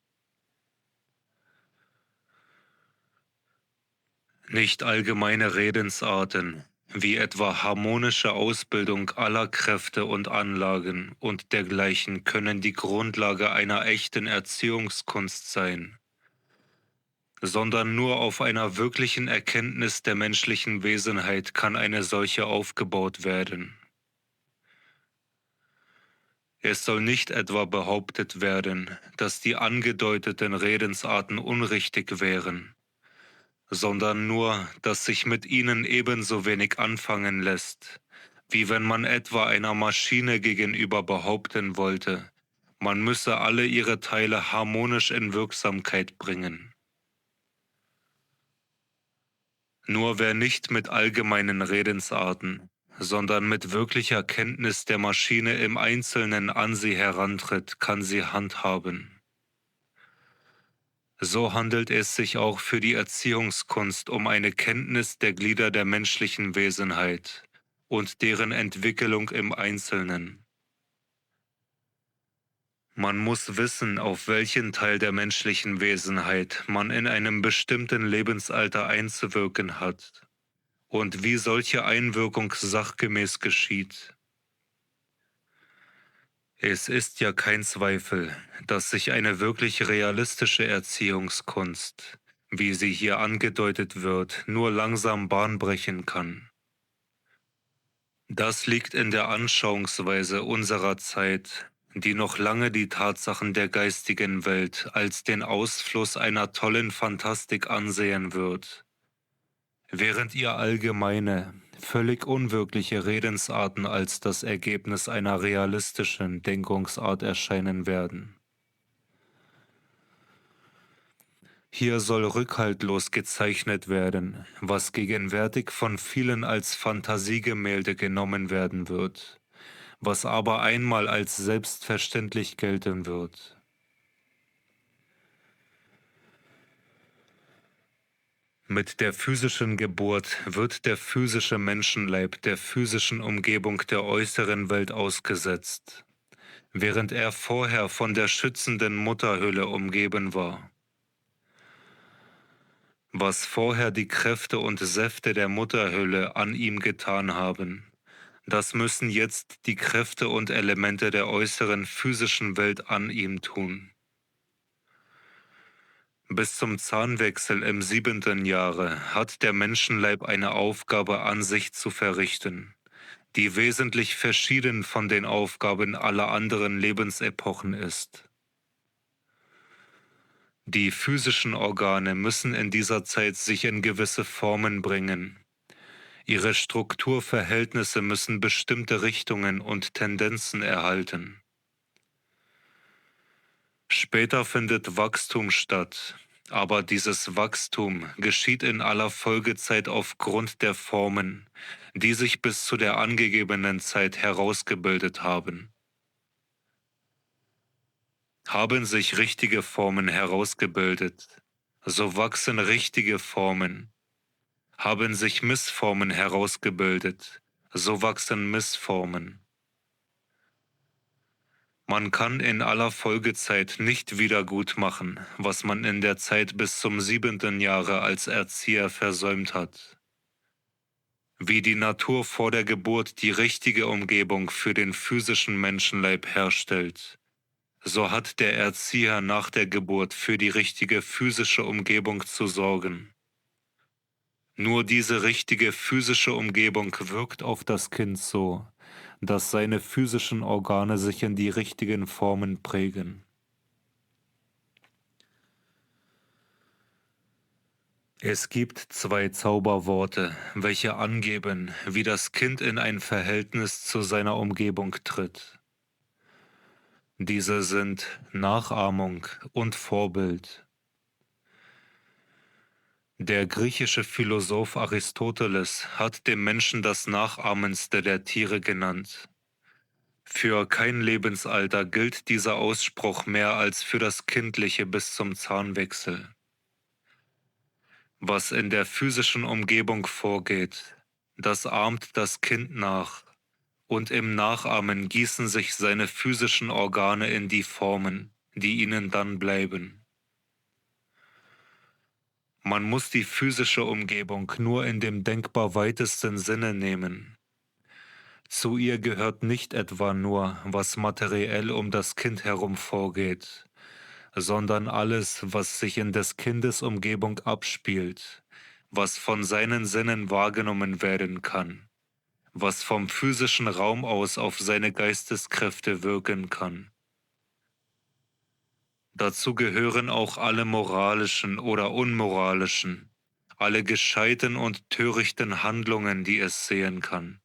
A: Nicht allgemeine Redensarten, wie etwa harmonische Ausbildung aller Kräfte und Anlagen und dergleichen, können die Grundlage einer echten Erziehungskunst sein, sondern nur auf einer wirklichen Erkenntnis der menschlichen Wesenheit kann eine solche aufgebaut werden. Es soll nicht etwa behauptet werden, dass die angedeuteten Redensarten unrichtig wären, sondern nur, dass sich mit ihnen ebenso wenig anfangen lässt, wie wenn man etwa einer Maschine gegenüber behaupten wollte, man müsse alle ihre Teile harmonisch in Wirksamkeit bringen. Nur wer nicht mit allgemeinen Redensarten, sondern mit wirklicher Kenntnis der Maschine im Einzelnen an sie herantritt, kann sie handhaben. So handelt es sich auch für die Erziehungskunst um eine Kenntnis der Glieder der menschlichen Wesenheit und deren Entwicklung im Einzelnen. Man muss wissen, auf welchen Teil der menschlichen Wesenheit man in einem bestimmten Lebensalter einzuwirken hat und wie solche Einwirkung sachgemäß geschieht. Es ist ja kein Zweifel, dass sich eine wirklich realistische Erziehungskunst, wie sie hier angedeutet wird, nur langsam Bahn brechen kann. Das liegt in der Anschauungsweise unserer Zeit, die noch lange die Tatsachen der geistigen Welt als den Ausfluss einer tollen Fantastik ansehen wird, während ihr allgemeine, völlig unwirkliche Redensarten als das Ergebnis einer realistischen Denkungsart erscheinen werden. Hier soll rückhaltlos gezeichnet werden, was gegenwärtig von vielen als Fantasiegemälde genommen werden wird, was aber einmal als selbstverständlich gelten wird. Mit der physischen Geburt wird der physische Menschenleib der physischen Umgebung der äußeren Welt ausgesetzt, während er vorher von der schützenden Mutterhülle umgeben war. Was vorher die Kräfte und Säfte der Mutterhülle an ihm getan haben, das müssen jetzt die Kräfte und Elemente der äußeren physischen Welt an ihm tun. Bis zum Zahnwechsel im 7. Jahre hat der Menschenleib eine Aufgabe an sich zu verrichten, die wesentlich verschieden von den Aufgaben aller anderen Lebensepochen ist. Die physischen Organe müssen in dieser Zeit sich in gewisse Formen bringen. Ihre Strukturverhältnisse müssen bestimmte Richtungen und Tendenzen erhalten. Später findet Wachstum statt, aber dieses Wachstum geschieht in aller Folgezeit aufgrund der Formen, die sich bis zu der angegebenen Zeit herausgebildet haben. Haben sich richtige Formen herausgebildet, so wachsen richtige Formen. Haben sich Missformen herausgebildet, so wachsen Missformen. Man kann in aller Folgezeit nicht wiedergutmachen, was man in der Zeit bis zum 7. Jahre als Erzieher versäumt hat. Wie die Natur vor der Geburt die richtige Umgebung für den physischen Menschenleib herstellt, so hat der Erzieher nach der Geburt für die richtige physische Umgebung zu sorgen. Nur diese richtige physische Umgebung wirkt auf das Kind so, dass seine physischen Organe sich in die richtigen Formen prägen. Es gibt 2 Zauberworte, welche angeben, wie das Kind in ein Verhältnis zu seiner Umgebung tritt. Diese sind Nachahmung und Vorbild. Der griechische Philosoph Aristoteles hat dem Menschen das Nachahmendste der Tiere genannt. Für kein Lebensalter gilt dieser Ausspruch mehr als für das Kindliche bis zum Zahnwechsel. Was in der physischen Umgebung vorgeht, das ahmt das Kind nach, und im Nachahmen gießen sich seine physischen Organe in die Formen, die ihnen dann bleiben. Man muss die physische Umgebung nur in dem denkbar weitesten Sinne nehmen. Zu ihr gehört nicht etwa nur, was materiell um das Kind herum vorgeht, sondern alles, was sich in des Kindes Umgebung abspielt, was von seinen Sinnen wahrgenommen werden kann, was vom physischen Raum aus auf seine Geisteskräfte wirken kann. Dazu gehören auch alle moralischen oder unmoralischen, alle gescheiten und törichten Handlungen, die es sehen kann.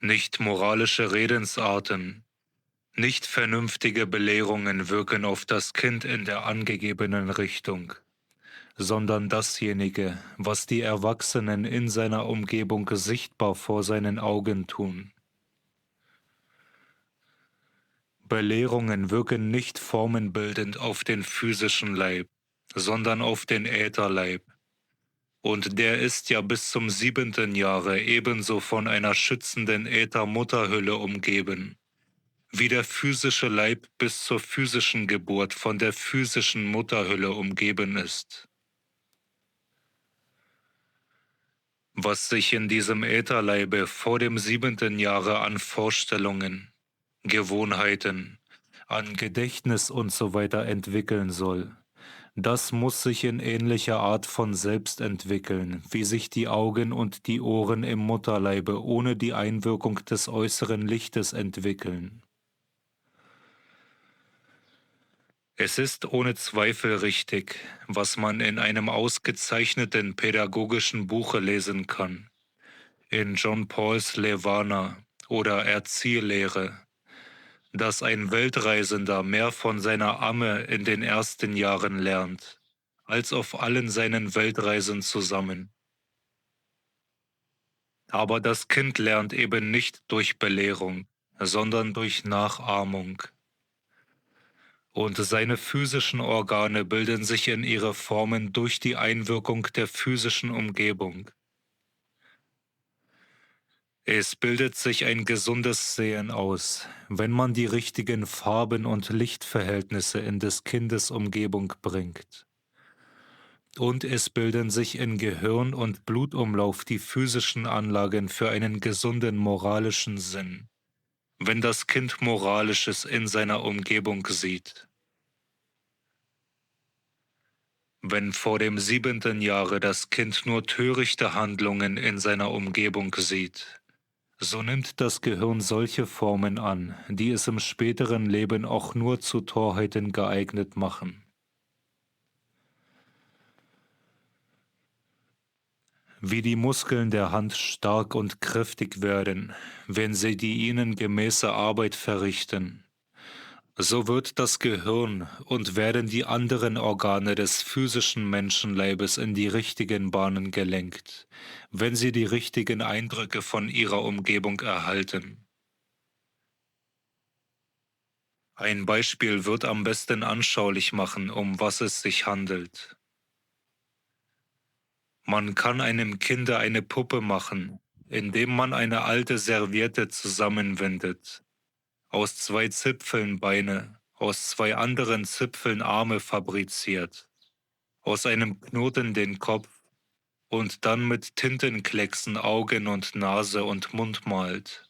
A: Nicht moralische Redensarten, nicht vernünftige Belehrungen wirken auf das Kind in der angegebenen Richtung, sondern dasjenige, was die Erwachsenen in seiner Umgebung sichtbar vor seinen Augen tun. Belehrungen wirken nicht formenbildend auf den physischen Leib, sondern auf den Ätherleib. Und der ist ja bis zum 7. Jahre ebenso von einer schützenden Äthermutterhülle umgeben, wie der physische Leib bis zur physischen Geburt von der physischen Mutterhülle umgeben ist. Was sich in diesem Ätherleibe vor dem 7. Jahre an Vorstellungen, Gewohnheiten, an Gedächtnis usw. entwickeln soll, das muss sich in ähnlicher Art von selbst entwickeln, wie sich die Augen und die Ohren im Mutterleibe ohne die Einwirkung des äußeren Lichtes entwickeln. Es ist ohne Zweifel richtig, was man in einem ausgezeichneten pädagogischen Buche lesen kann, in John Pauls Levana oder Erziehlehre, dass ein Weltreisender mehr von seiner Amme in den ersten Jahren lernt, als auf allen seinen Weltreisen zusammen. Aber das Kind lernt eben nicht durch Belehrung, sondern durch Nachahmung. Und seine physischen Organe bilden sich in ihre Formen durch die Einwirkung der physischen Umgebung. Es bildet sich ein gesundes Sehen aus, wenn man die richtigen Farben und Lichtverhältnisse in des Kindes Umgebung bringt. Und es bilden sich in Gehirn und Blutumlauf die physischen Anlagen für einen gesunden moralischen Sinn, wenn das Kind Moralisches in seiner Umgebung sieht. Wenn vor dem 7. Jahre das Kind nur törichte Handlungen in seiner Umgebung sieht, so nimmt das Gehirn solche Formen an, die es im späteren Leben auch nur zu Torheiten geeignet machen. Wie die Muskeln der Hand stark und kräftig werden, wenn sie die ihnen gemäße Arbeit verrichten, So wird das Gehirn und werden die anderen Organe des physischen Menschenleibes in die richtigen Bahnen gelenkt, wenn sie die richtigen Eindrücke von ihrer Umgebung erhalten. Ein Beispiel wird am besten anschaulich machen, um was es sich handelt. Man kann einem Kinde eine Puppe machen, indem man eine alte Serviette zusammenwindet, aus 2 Zipfeln Beine, aus 2 anderen Zipfeln Arme fabriziert, aus einem Knoten den Kopf und dann mit Tintenklecksen Augen und Nase und Mund malt.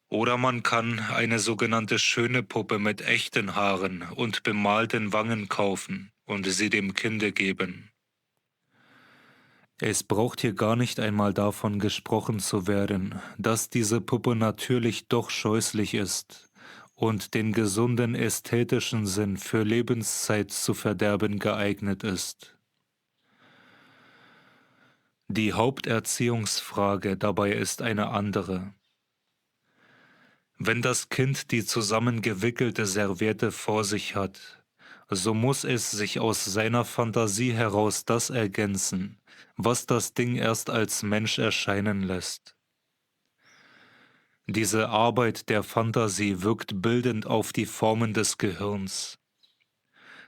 A: Oder man kann eine sogenannte schöne Puppe mit echten Haaren und bemalten Wangen kaufen und sie dem Kinde geben. Es braucht hier gar nicht einmal davon gesprochen zu werden, dass diese Puppe natürlich doch scheußlich ist und den gesunden ästhetischen Sinn für Lebenszeit zu verderben geeignet ist. Die Haupterziehungsfrage dabei ist eine andere. Wenn das Kind die zusammengewickelte Serviette vor sich hat, so muss es sich aus seiner Fantasie heraus das ergänzen, was das Ding erst als Mensch erscheinen lässt. Diese Arbeit der Fantasie wirkt bildend auf die Formen des Gehirns.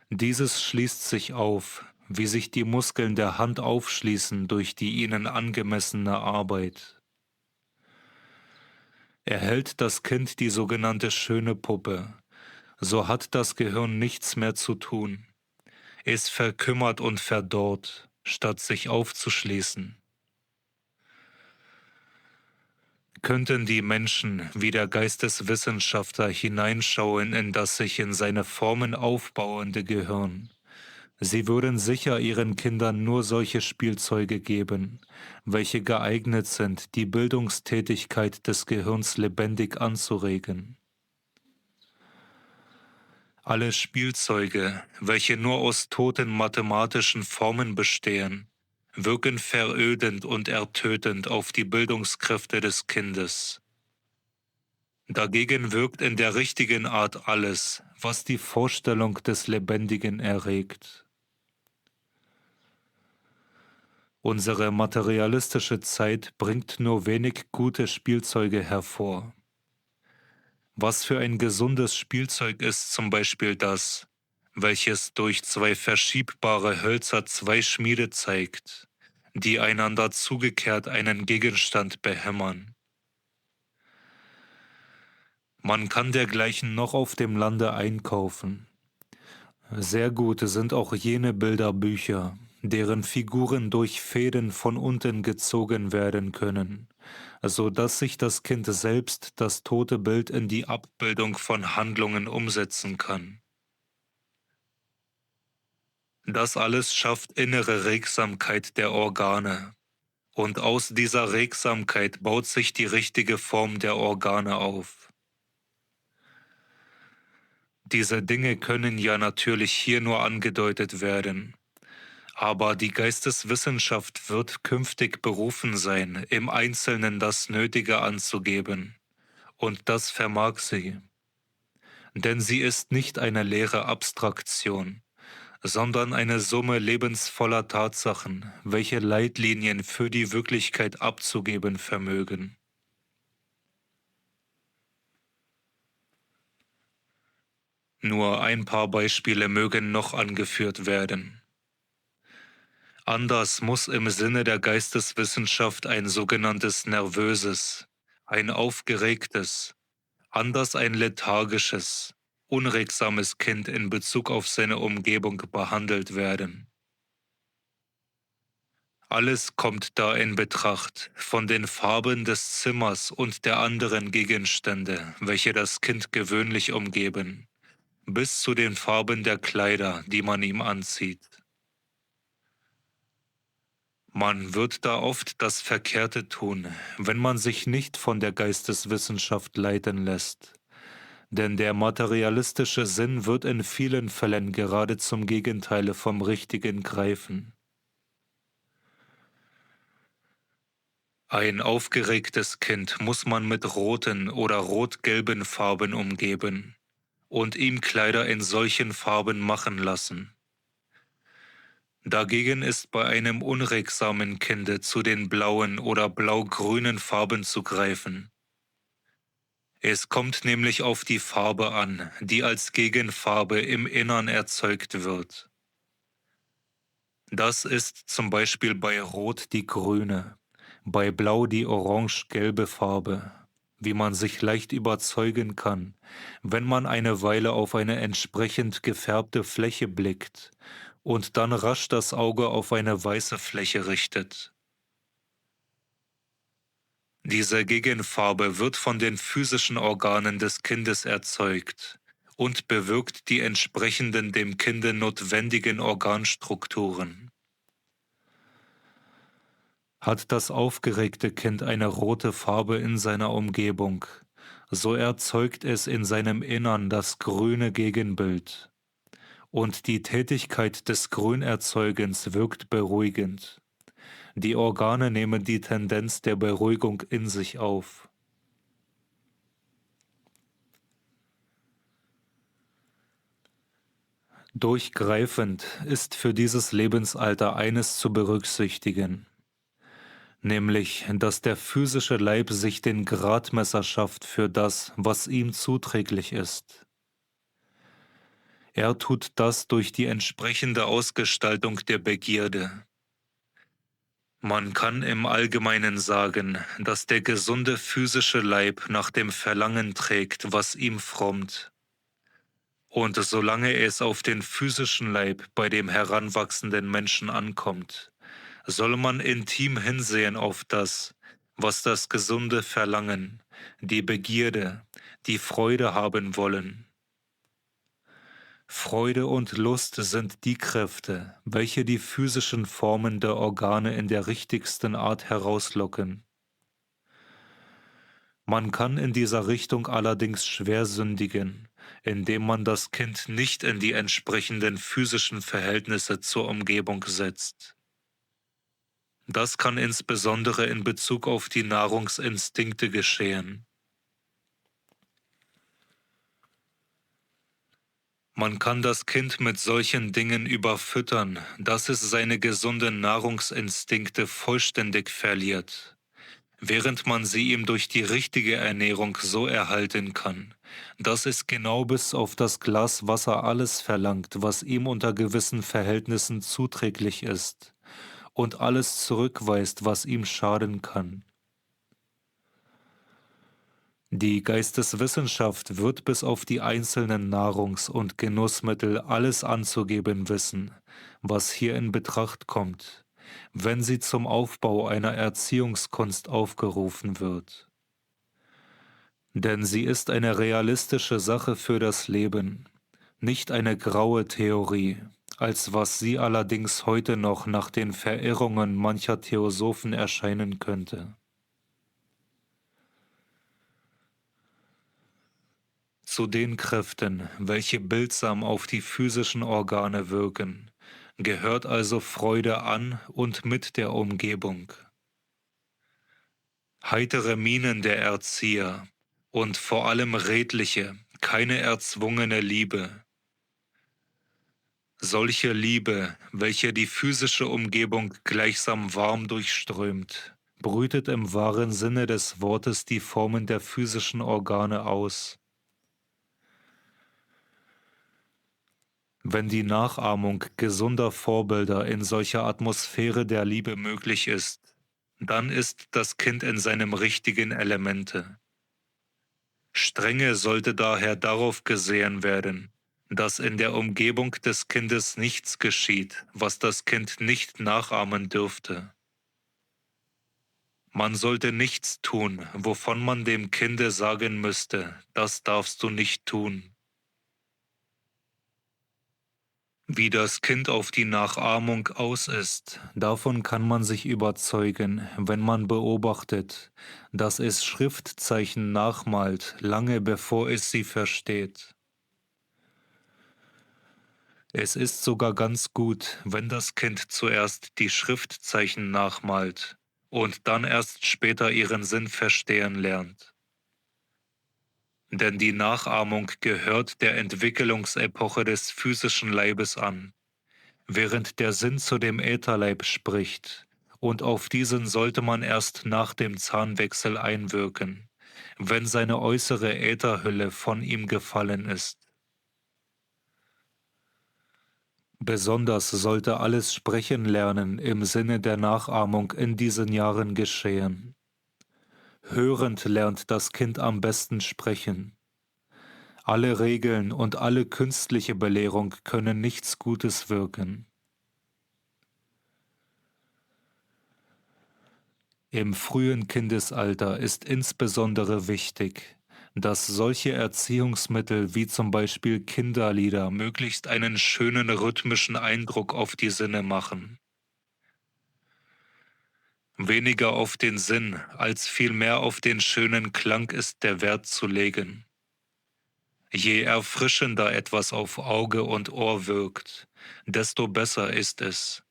A: Dieses schließt sich auf, wie sich die Muskeln der Hand aufschließen durch die ihnen angemessene Arbeit. Erhält das Kind die sogenannte schöne Puppe, so hat das Gehirn nichts mehr zu tun. Es verkümmert und verdorrt, statt sich aufzuschließen. Könnten die Menschen wie der Geisteswissenschaftler hineinschauen in das sich in seine Formen aufbauende Gehirn, sie würden sicher ihren Kindern nur solche Spielzeuge geben, welche geeignet sind, die Bildungstätigkeit des Gehirns lebendig anzuregen. Alle Spielzeuge, welche nur aus toten mathematischen Formen bestehen, wirken verödend und ertötend auf die Bildungskräfte des Kindes. Dagegen wirkt in der richtigen Art alles, was die Vorstellung des Lebendigen erregt. Unsere materialistische Zeit bringt nur wenig gute Spielzeuge hervor. Was für ein gesundes Spielzeug ist zum Beispiel das, welches durch 2 verschiebbare Hölzer 2 Schmiede zeigt, die einander zugekehrt einen Gegenstand behämmern. Man kann dergleichen noch auf dem Lande einkaufen. Sehr gut sind auch jene Bilderbücher, deren Figuren durch Fäden von unten gezogen werden können, so dass sich das Kind selbst das tote Bild in die Abbildung von Handlungen umsetzen kann. Das alles schafft innere Regsamkeit der Organe, und aus dieser Regsamkeit baut sich die richtige Form der Organe auf. Diese Dinge können ja natürlich hier nur angedeutet werden, aber die Geisteswissenschaft wird künftig berufen sein, im Einzelnen das Nötige anzugeben, und das vermag sie. Denn sie ist nicht eine leere Abstraktion, sondern eine Summe lebensvoller Tatsachen, welche Leitlinien für die Wirklichkeit abzugeben vermögen. Nur ein paar Beispiele mögen noch angeführt werden. Anders muss im Sinne der Geisteswissenschaft ein sogenanntes nervöses, ein aufgeregtes, anders ein lethargisches, unregsames Kind in Bezug auf seine Umgebung behandelt werden. Alles kommt da in Betracht, von den Farben des Zimmers und der anderen Gegenstände, welche das Kind gewöhnlich umgeben, bis zu den Farben der Kleider, die man ihm anzieht. Man wird da oft das Verkehrte tun, wenn man sich nicht von der Geisteswissenschaft leiten lässt. Denn der materialistische Sinn wird in vielen Fällen gerade zum Gegenteile vom Richtigen greifen. Ein aufgeregtes Kind muss man mit roten oder rot-gelben Farben umgeben und ihm Kleider in solchen Farben machen lassen. Dagegen ist bei einem unregsamen Kinde zu den blauen oder blau-grünen Farben zu greifen. Es kommt nämlich auf die Farbe an, die als Gegenfarbe im Innern erzeugt wird. Das ist zum Beispiel bei Rot die grüne, bei Blau die orange-gelbe Farbe, wie man sich leicht überzeugen kann, wenn man eine Weile auf eine entsprechend gefärbte Fläche blickt und dann rasch das Auge auf eine weiße Fläche richtet. Diese Gegenfarbe wird von den physischen Organen des Kindes erzeugt und bewirkt die entsprechenden dem Kinde notwendigen Organstrukturen. Hat das aufgeregte Kind eine rote Farbe in seiner Umgebung, so erzeugt es in seinem Innern das grüne Gegenbild. Und die Tätigkeit des Grünerzeugens wirkt beruhigend. Die Organe nehmen die Tendenz der Beruhigung in sich auf. Durchgreifend ist für dieses Lebensalter eines zu berücksichtigen, nämlich, dass der physische Leib sich den Gradmesser schafft für das, was ihm zuträglich ist. Er tut das durch die entsprechende Ausgestaltung der Begierde. Man kann im Allgemeinen sagen, dass der gesunde physische Leib nach dem Verlangen trägt, was ihm frommt. Und solange es auf den physischen Leib bei dem heranwachsenden Menschen ankommt, soll man intim hinsehen auf das, was das gesunde Verlangen, die Begierde, die Freude haben wollen. Freude und Lust sind die Kräfte, welche die physischen Formen der Organe in der richtigsten Art herauslocken. Man kann in dieser Richtung allerdings schwer sündigen, indem man das Kind nicht in die entsprechenden physischen Verhältnisse zur Umgebung setzt. Das kann insbesondere in Bezug auf die Nahrungsinstinkte geschehen. Man kann das Kind mit solchen Dingen überfüttern, dass es seine gesunden Nahrungsinstinkte vollständig verliert, während man sie ihm durch die richtige Ernährung so erhalten kann, dass es genau bis auf das Glas Wasser alles verlangt, was ihm unter gewissen Verhältnissen zuträglich ist, und alles zurückweist, was ihm schaden kann. Die Geisteswissenschaft wird bis auf die einzelnen Nahrungs- und Genussmittel alles anzugeben wissen, was hier in Betracht kommt, wenn sie zum Aufbau einer Erziehungskunst aufgerufen wird. Denn sie ist eine realistische Sache für das Leben, nicht eine graue Theorie, als was sie allerdings heute noch nach den Verirrungen mancher Theosophen erscheinen könnte. Zu den Kräften, welche bildsam auf die physischen Organe wirken, gehört also Freude an und mit der Umgebung. Heitere Mienen der Erzieher und vor allem redliche, keine erzwungene Liebe. Solche Liebe, welche die physische Umgebung gleichsam warm durchströmt, brütet im wahren Sinne des Wortes die Formen der physischen Organe aus. Wenn die Nachahmung gesunder Vorbilder in solcher Atmosphäre der Liebe möglich ist, dann ist das Kind in seinem richtigen Elemente. Strenge sollte daher darauf gesehen werden, dass in der Umgebung des Kindes nichts geschieht, was das Kind nicht nachahmen dürfte. Man sollte nichts tun, wovon man dem Kinde sagen müsste, das darfst du nicht tun. Wie das Kind auf die Nachahmung aus ist, davon kann man sich überzeugen, wenn man beobachtet, dass es Schriftzeichen nachmalt, lange bevor es sie versteht. Es ist sogar ganz gut, wenn das Kind zuerst die Schriftzeichen nachmalt und dann erst später ihren Sinn verstehen lernt. Denn die Nachahmung gehört der Entwicklungsepoche des physischen Leibes an, während der Sinn zu dem Ätherleib spricht, und auf diesen sollte man erst nach dem Zahnwechsel einwirken, wenn seine äußere Ätherhülle von ihm gefallen ist. Besonders sollte alles Sprechen lernen im Sinne der Nachahmung in diesen Jahren geschehen. Hörend lernt das Kind am besten sprechen. Alle Regeln und alle künstliche Belehrung können nichts Gutes wirken. Im frühen Kindesalter ist insbesondere wichtig, dass solche Erziehungsmittel wie zum Beispiel Kinderlieder möglichst einen schönen rhythmischen Eindruck auf die Sinne machen. Weniger auf den Sinn, als vielmehr auf den schönen Klang ist der Wert zu legen. Je erfrischender etwas auf Auge und Ohr wirkt, desto besser ist es.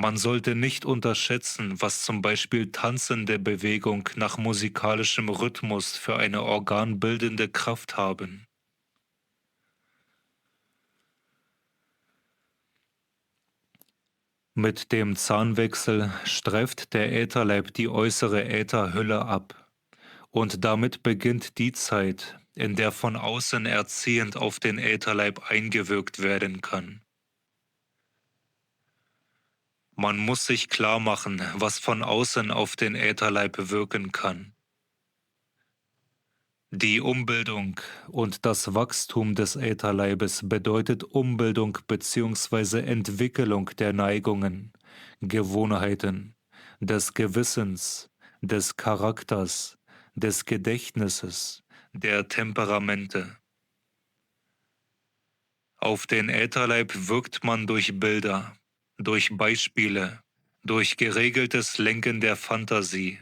A: Man sollte nicht unterschätzen, was zum Beispiel tanzende Bewegung nach musikalischem Rhythmus für eine organbildende Kraft haben. Mit dem Zahnwechsel streift der Ätherleib die äußere Ätherhülle ab, und damit beginnt die Zeit, in der von außen erziehend auf den Ätherleib eingewirkt werden kann. Man muss sich klar machen, was von außen auf den Ätherleib wirken kann. Die Umbildung und das Wachstum des Ätherleibes bedeutet Umbildung bzw. Entwicklung der Neigungen, Gewohnheiten, des Gewissens, des Charakters, des Gedächtnisses, der Temperamente. Auf den Ätherleib wirkt man durch Bilder, durch Beispiele, durch geregeltes Lenken der Fantasie.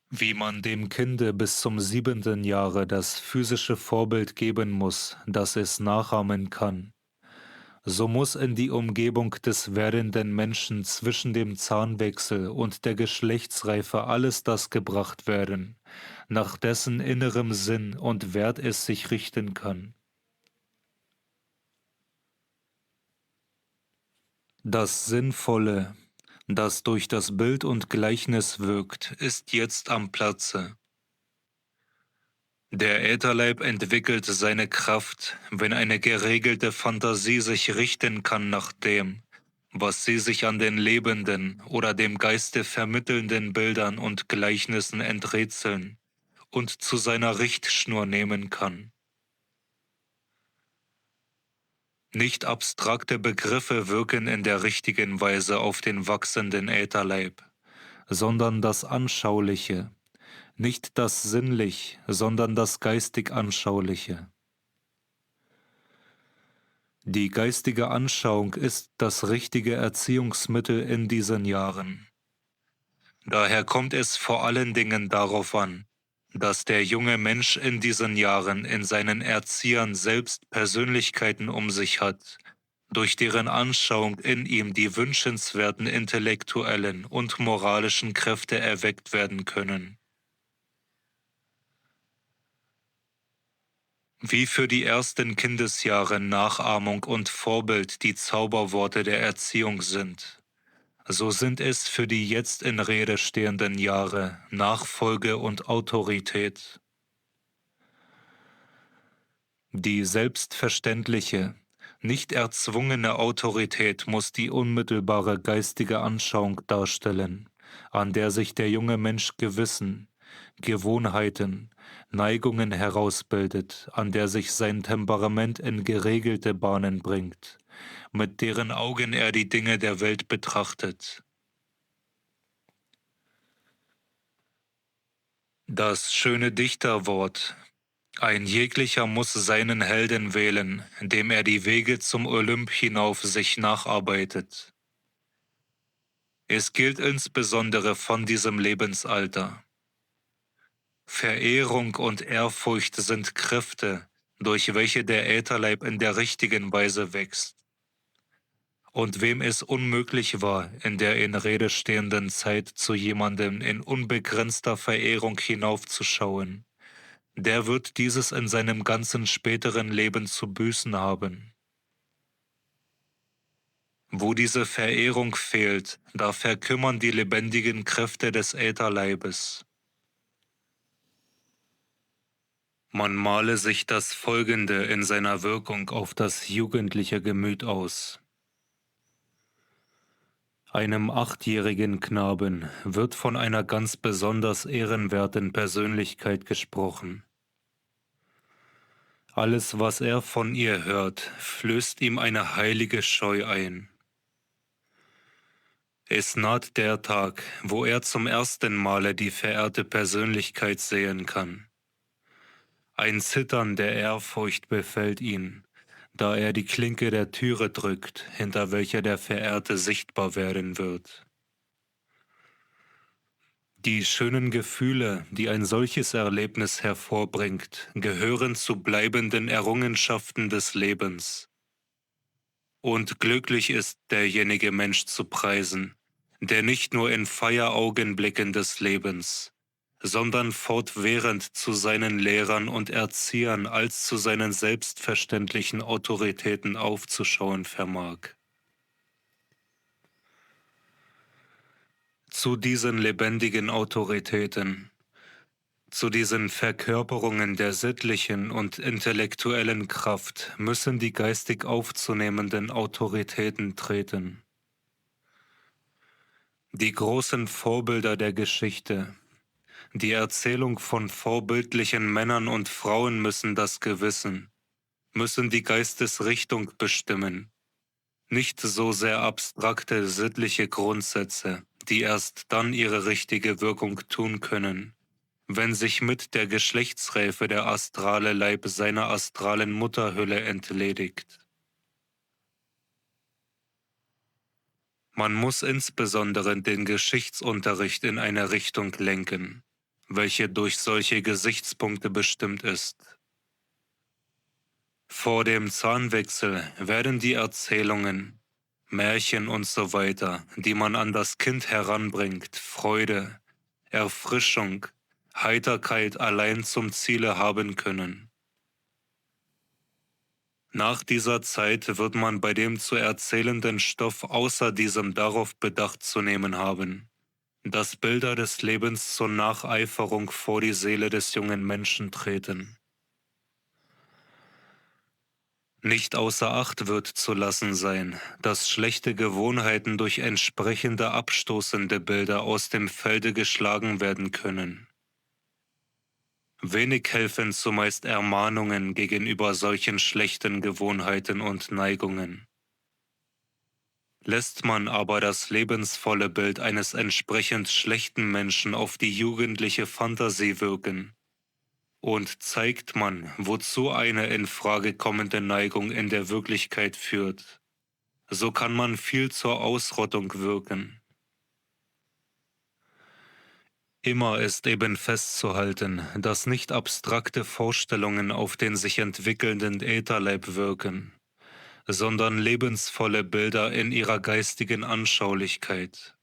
A: Wie man dem Kinde bis zum 7. Jahre das physische Vorbild geben muss, das es nachahmen kann, so muss in die Umgebung des werdenden Menschen zwischen dem Zahnwechsel und der Geschlechtsreife alles das gebracht werden, nach dessen innerem Sinn und Wert es sich richten kann. Das Sinnvolle, das durch das Bild und Gleichnis wirkt, ist jetzt am Platze. Der Ätherleib entwickelt seine Kraft, wenn eine geregelte Fantasie sich richten kann nach dem, was sie sich an den lebenden oder dem Geiste vermittelnden Bildern und Gleichnissen enträtseln und zu seiner Richtschnur nehmen kann. Nicht abstrakte Begriffe wirken in der richtigen Weise auf den wachsenden Ätherleib, sondern das Anschauliche, nicht das Sinnlich, sondern das geistig Anschauliche. Die geistige Anschauung ist das richtige Erziehungsmittel in diesen Jahren. Daher kommt es vor allen Dingen darauf an, dass der junge Mensch in diesen Jahren in seinen Erziehern selbst Persönlichkeiten um sich hat, durch deren Anschauung in ihm die wünschenswerten intellektuellen und moralischen Kräfte erweckt werden können. Wie für die ersten Kindesjahre Nachahmung und Vorbild die Zauberworte der Erziehung sind, so sind es für die jetzt in Rede stehenden Jahre Nachfolge und Autorität. Die selbstverständliche, nicht erzwungene Autorität muss die unmittelbare geistige Anschauung darstellen, an der sich der junge Mensch Gewissen, Gewohnheiten, Neigungen herausbildet, an der sich sein Temperament in geregelte Bahnen bringt, mit deren Augen er die Dinge der Welt betrachtet. Das schöne Dichterwort: Ein jeglicher muss seinen Helden wählen, dem er die Wege zum Olymp hinauf sich nacharbeitet. Es gilt insbesondere von diesem Lebensalter. Verehrung und Ehrfurcht sind Kräfte, durch welche der Ätherleib in der richtigen Weise wächst. Und wem es unmöglich war, in der in Rede stehenden Zeit zu jemandem in unbegrenzter Verehrung hinaufzuschauen, der wird dieses in seinem ganzen späteren Leben zu büßen haben. Wo diese Verehrung fehlt, da verkümmern die lebendigen Kräfte des Ätherleibes. Man male sich das Folgende in seiner Wirkung auf das jugendliche Gemüt aus. Einem 8-jährigen Knaben wird von einer ganz besonders ehrenwerten Persönlichkeit gesprochen. Alles, was er von ihr hört, flößt ihm eine heilige Scheu ein. Es naht der Tag, wo er zum ersten Male die verehrte Persönlichkeit sehen kann. Ein Zittern der Ehrfurcht befällt ihn, da er die Klinke der Türe drückt, hinter welcher der Verehrte sichtbar werden wird. Die schönen Gefühle, die ein solches Erlebnis hervorbringt, gehören zu bleibenden Errungenschaften des Lebens. Und glücklich ist derjenige Mensch zu preisen, der nicht nur in Feieraugenblicken des Lebens, sondern fortwährend zu seinen Lehrern und Erziehern als zu seinen selbstverständlichen Autoritäten aufzuschauen vermag. Zu diesen lebendigen Autoritäten, zu diesen Verkörperungen der sittlichen und intellektuellen Kraft müssen die geistig aufzunehmenden Autoritäten treten. Die großen Vorbilder der Geschichte, die Erzählung von vorbildlichen Männern und Frauen müssen das Gewissen, müssen die Geistesrichtung bestimmen, nicht so sehr abstrakte sittliche Grundsätze, die erst dann ihre richtige Wirkung tun können, wenn sich mit der Geschlechtsreife der astrale Leib seiner astralen Mutterhülle entledigt. Man muss insbesondere den Geschichtsunterricht in eine Richtung lenken, welche durch solche Gesichtspunkte bestimmt ist. Vor dem Zahnwechsel werden die Erzählungen, Märchen und so weiter, die man an das Kind heranbringt, Freude, Erfrischung, Heiterkeit allein zum Ziele haben können. Nach dieser Zeit wird man bei dem zu erzählenden Stoff außer diesem darauf Bedacht zu nehmen haben, dass Bilder des Lebens zur Nacheiferung vor die Seele des jungen Menschen treten. Nicht außer Acht wird zu lassen sein, dass schlechte Gewohnheiten durch entsprechende abstoßende Bilder aus dem Felde geschlagen werden können. Wenig helfen zumeist Ermahnungen gegenüber solchen schlechten Gewohnheiten und Neigungen. Lässt man aber das lebensvolle Bild eines entsprechend schlechten Menschen auf die jugendliche Fantasie wirken, und zeigt man, wozu eine in Frage kommende Neigung in der Wirklichkeit führt, so kann man viel zur Ausrottung wirken. Immer ist eben festzuhalten, dass nicht abstrakte Vorstellungen auf den sich entwickelnden Ätherleib wirken, sondern lebensvolle Bilder in ihrer geistigen Anschaulichkeit.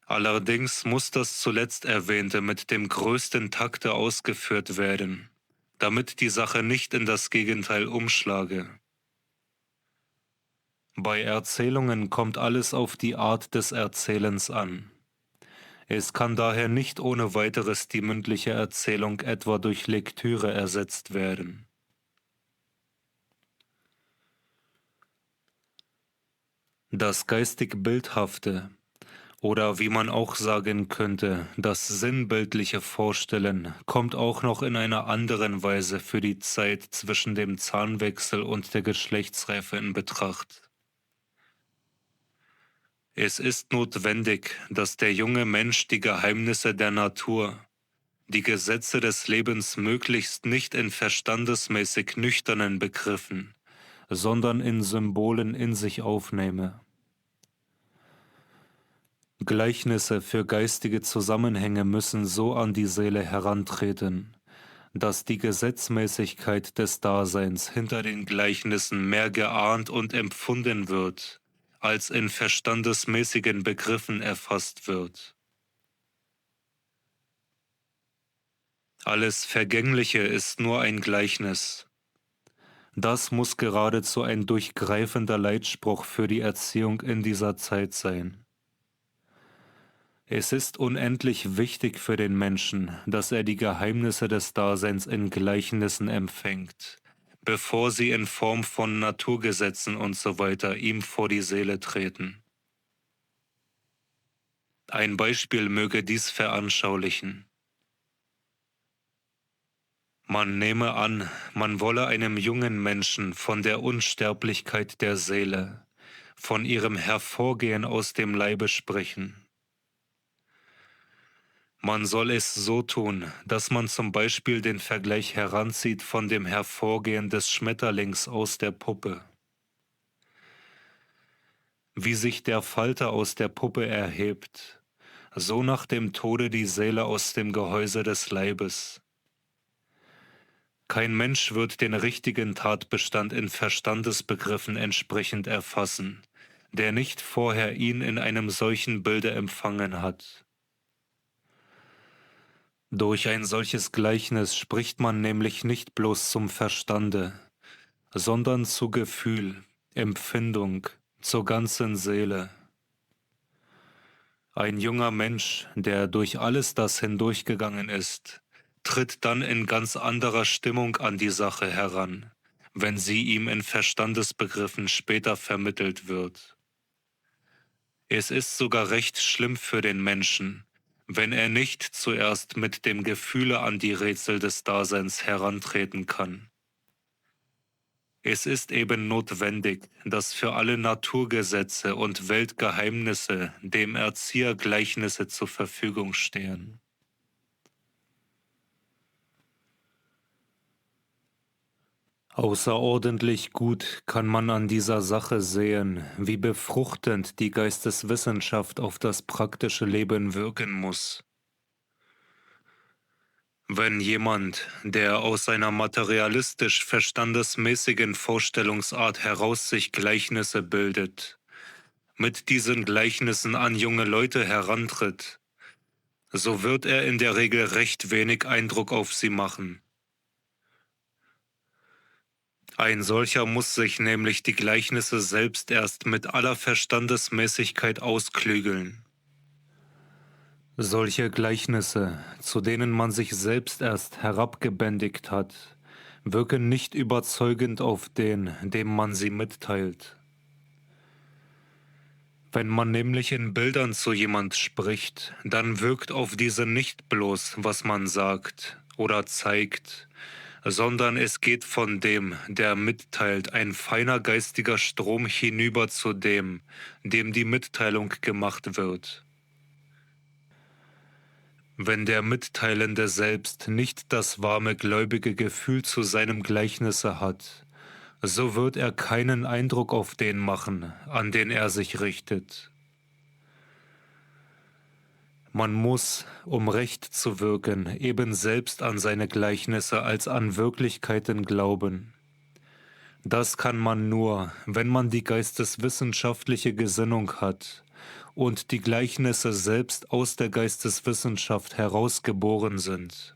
A: Allerdings muss das zuletzt Erwähnte mit dem größten Takte ausgeführt werden, damit die Sache nicht in das Gegenteil umschlage. Bei Erzählungen kommt alles auf die Art des Erzählens an. Es kann daher nicht ohne weiteres die mündliche Erzählung etwa durch Lektüre ersetzt werden. Das geistig Bildhafte, oder wie man auch sagen könnte, das sinnbildliche Vorstellen kommt auch noch in einer anderen Weise für die Zeit zwischen dem Zahnwechsel und der Geschlechtsreife in Betracht. Es ist notwendig, dass der junge Mensch die Geheimnisse der Natur, die Gesetze des Lebens möglichst nicht in verstandesmäßig nüchternen Begriffen, sondern in Symbolen in sich aufnehme. Gleichnisse für geistige Zusammenhänge müssen so an die Seele herantreten, dass die Gesetzmäßigkeit des Daseins hinter den Gleichnissen mehr geahnt und empfunden wird, als in verstandesmäßigen Begriffen erfasst wird. Alles Vergängliche ist nur ein Gleichnis. Das muss geradezu ein durchgreifender Leitspruch für die Erziehung in dieser Zeit sein. Es ist unendlich wichtig für den Menschen, dass er die Geheimnisse des Daseins in Gleichnissen empfängt, bevor sie in Form von Naturgesetzen usw. ihm vor die Seele treten. Ein Beispiel möge dies veranschaulichen. Man nehme an, man wolle einem jungen Menschen von der Unsterblichkeit der Seele, von ihrem Hervorgehen aus dem Leibe sprechen. Man soll es so tun, dass man zum Beispiel den Vergleich heranzieht von dem Hervorgehen des Schmetterlings aus der Puppe. Wie sich der Falter aus der Puppe erhebt, so nach dem Tode die Seele aus dem Gehäuse des Leibes. Kein Mensch wird den richtigen Tatbestand in Verstandesbegriffen entsprechend erfassen, der nicht vorher ihn in einem solchen Bilde empfangen hat. Durch ein solches Gleichnis spricht man nämlich nicht bloß zum Verstande, sondern zu Gefühl, Empfindung, zur ganzen Seele. Ein junger Mensch, der durch alles das hindurchgegangen ist, tritt dann in ganz anderer Stimmung an die Sache heran, wenn sie ihm in Verstandesbegriffen später vermittelt wird. Es ist sogar recht schlimm für den Menschen, wenn er nicht zuerst mit dem Gefühle an die Rätsel des Daseins herantreten kann. Es ist eben notwendig, dass für alle Naturgesetze und Weltgeheimnisse dem Erzieher Gleichnisse zur Verfügung stehen. Außerordentlich gut kann man an dieser Sache sehen, wie befruchtend die Geisteswissenschaft auf das praktische Leben wirken muss. Wenn jemand, der aus seiner materialistisch-verstandesmäßigen Vorstellungsart heraus sich Gleichnisse bildet, mit diesen Gleichnissen an junge Leute herantritt, so wird er in der Regel recht wenig Eindruck auf sie machen. Ein solcher muss sich nämlich die Gleichnisse selbst erst mit aller Verstandesmäßigkeit ausklügeln. Solche Gleichnisse, zu denen man sich selbst erst herabgebändigt hat, wirken nicht überzeugend auf den, dem man sie mitteilt. Wenn man nämlich in Bildern zu jemand spricht, dann wirkt auf diese nicht bloß, was man sagt oder zeigt, sondern es geht von dem, der mitteilt, ein feiner geistiger Strom hinüber zu dem, dem die Mitteilung gemacht wird. Wenn der Mitteilende selbst nicht das warme gläubige Gefühl zu seinem Gleichnisse hat, so wird er keinen Eindruck auf den machen, an den er sich richtet. Man muss, um recht zu wirken, eben selbst an seine Gleichnisse als an Wirklichkeiten glauben. Das kann man nur, wenn man die geisteswissenschaftliche Gesinnung hat und die Gleichnisse selbst aus der Geisteswissenschaft herausgeboren sind.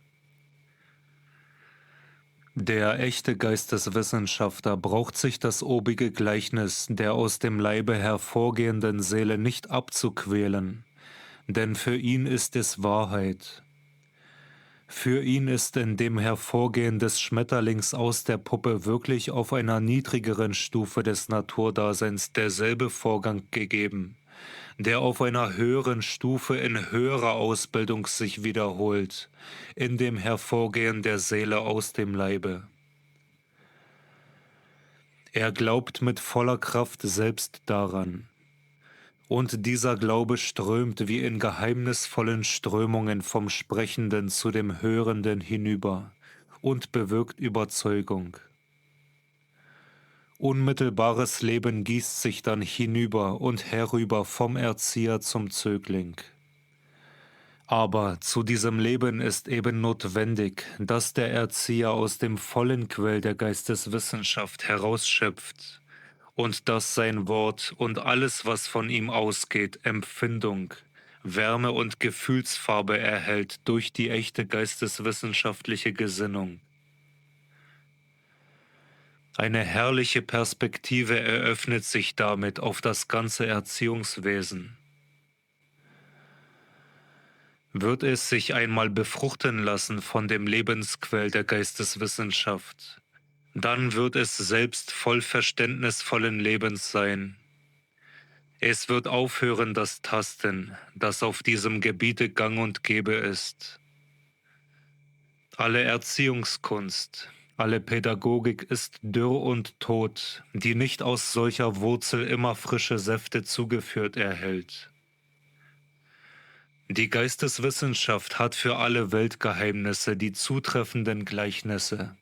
A: Der echte Geisteswissenschaftler braucht sich das obige Gleichnis der aus dem Leibe hervorgehenden Seele nicht abzuquälen, denn für ihn ist es Wahrheit. Für ihn ist in dem Hervorgehen des Schmetterlings aus der Puppe wirklich auf einer niedrigeren Stufe des Naturdaseins derselbe Vorgang gegeben, der auf einer höheren Stufe in höherer Ausbildung sich wiederholt, in dem Hervorgehen der Seele aus dem Leibe. Er glaubt mit voller Kraft selbst daran. Und dieser Glaube strömt wie in geheimnisvollen Strömungen vom Sprechenden zu dem Hörenden hinüber und bewirkt Überzeugung. Unmittelbares Leben gießt sich dann hinüber und herüber vom Erzieher zum Zögling. Aber zu diesem Leben ist eben notwendig, dass der Erzieher aus dem vollen Quell der Geisteswissenschaft herausschöpft und dass sein Wort und alles, was von ihm ausgeht, Empfindung, Wärme und Gefühlsfarbe erhält durch die echte geisteswissenschaftliche Gesinnung. Eine herrliche Perspektive eröffnet sich damit auf das ganze Erziehungswesen. Wird es sich einmal befruchten lassen von dem Lebensquell der Geisteswissenschaft, dann wird es selbst voll verständnisvollen Lebens sein. Es wird aufhören, das Tasten, das auf diesem Gebiete gang und gäbe ist. Alle Erziehungskunst, alle Pädagogik ist dürr und tot, die nicht aus solcher Wurzel immer frische Säfte zugeführt erhält. Die Geisteswissenschaft hat für alle Weltgeheimnisse die zutreffenden Gleichnisse,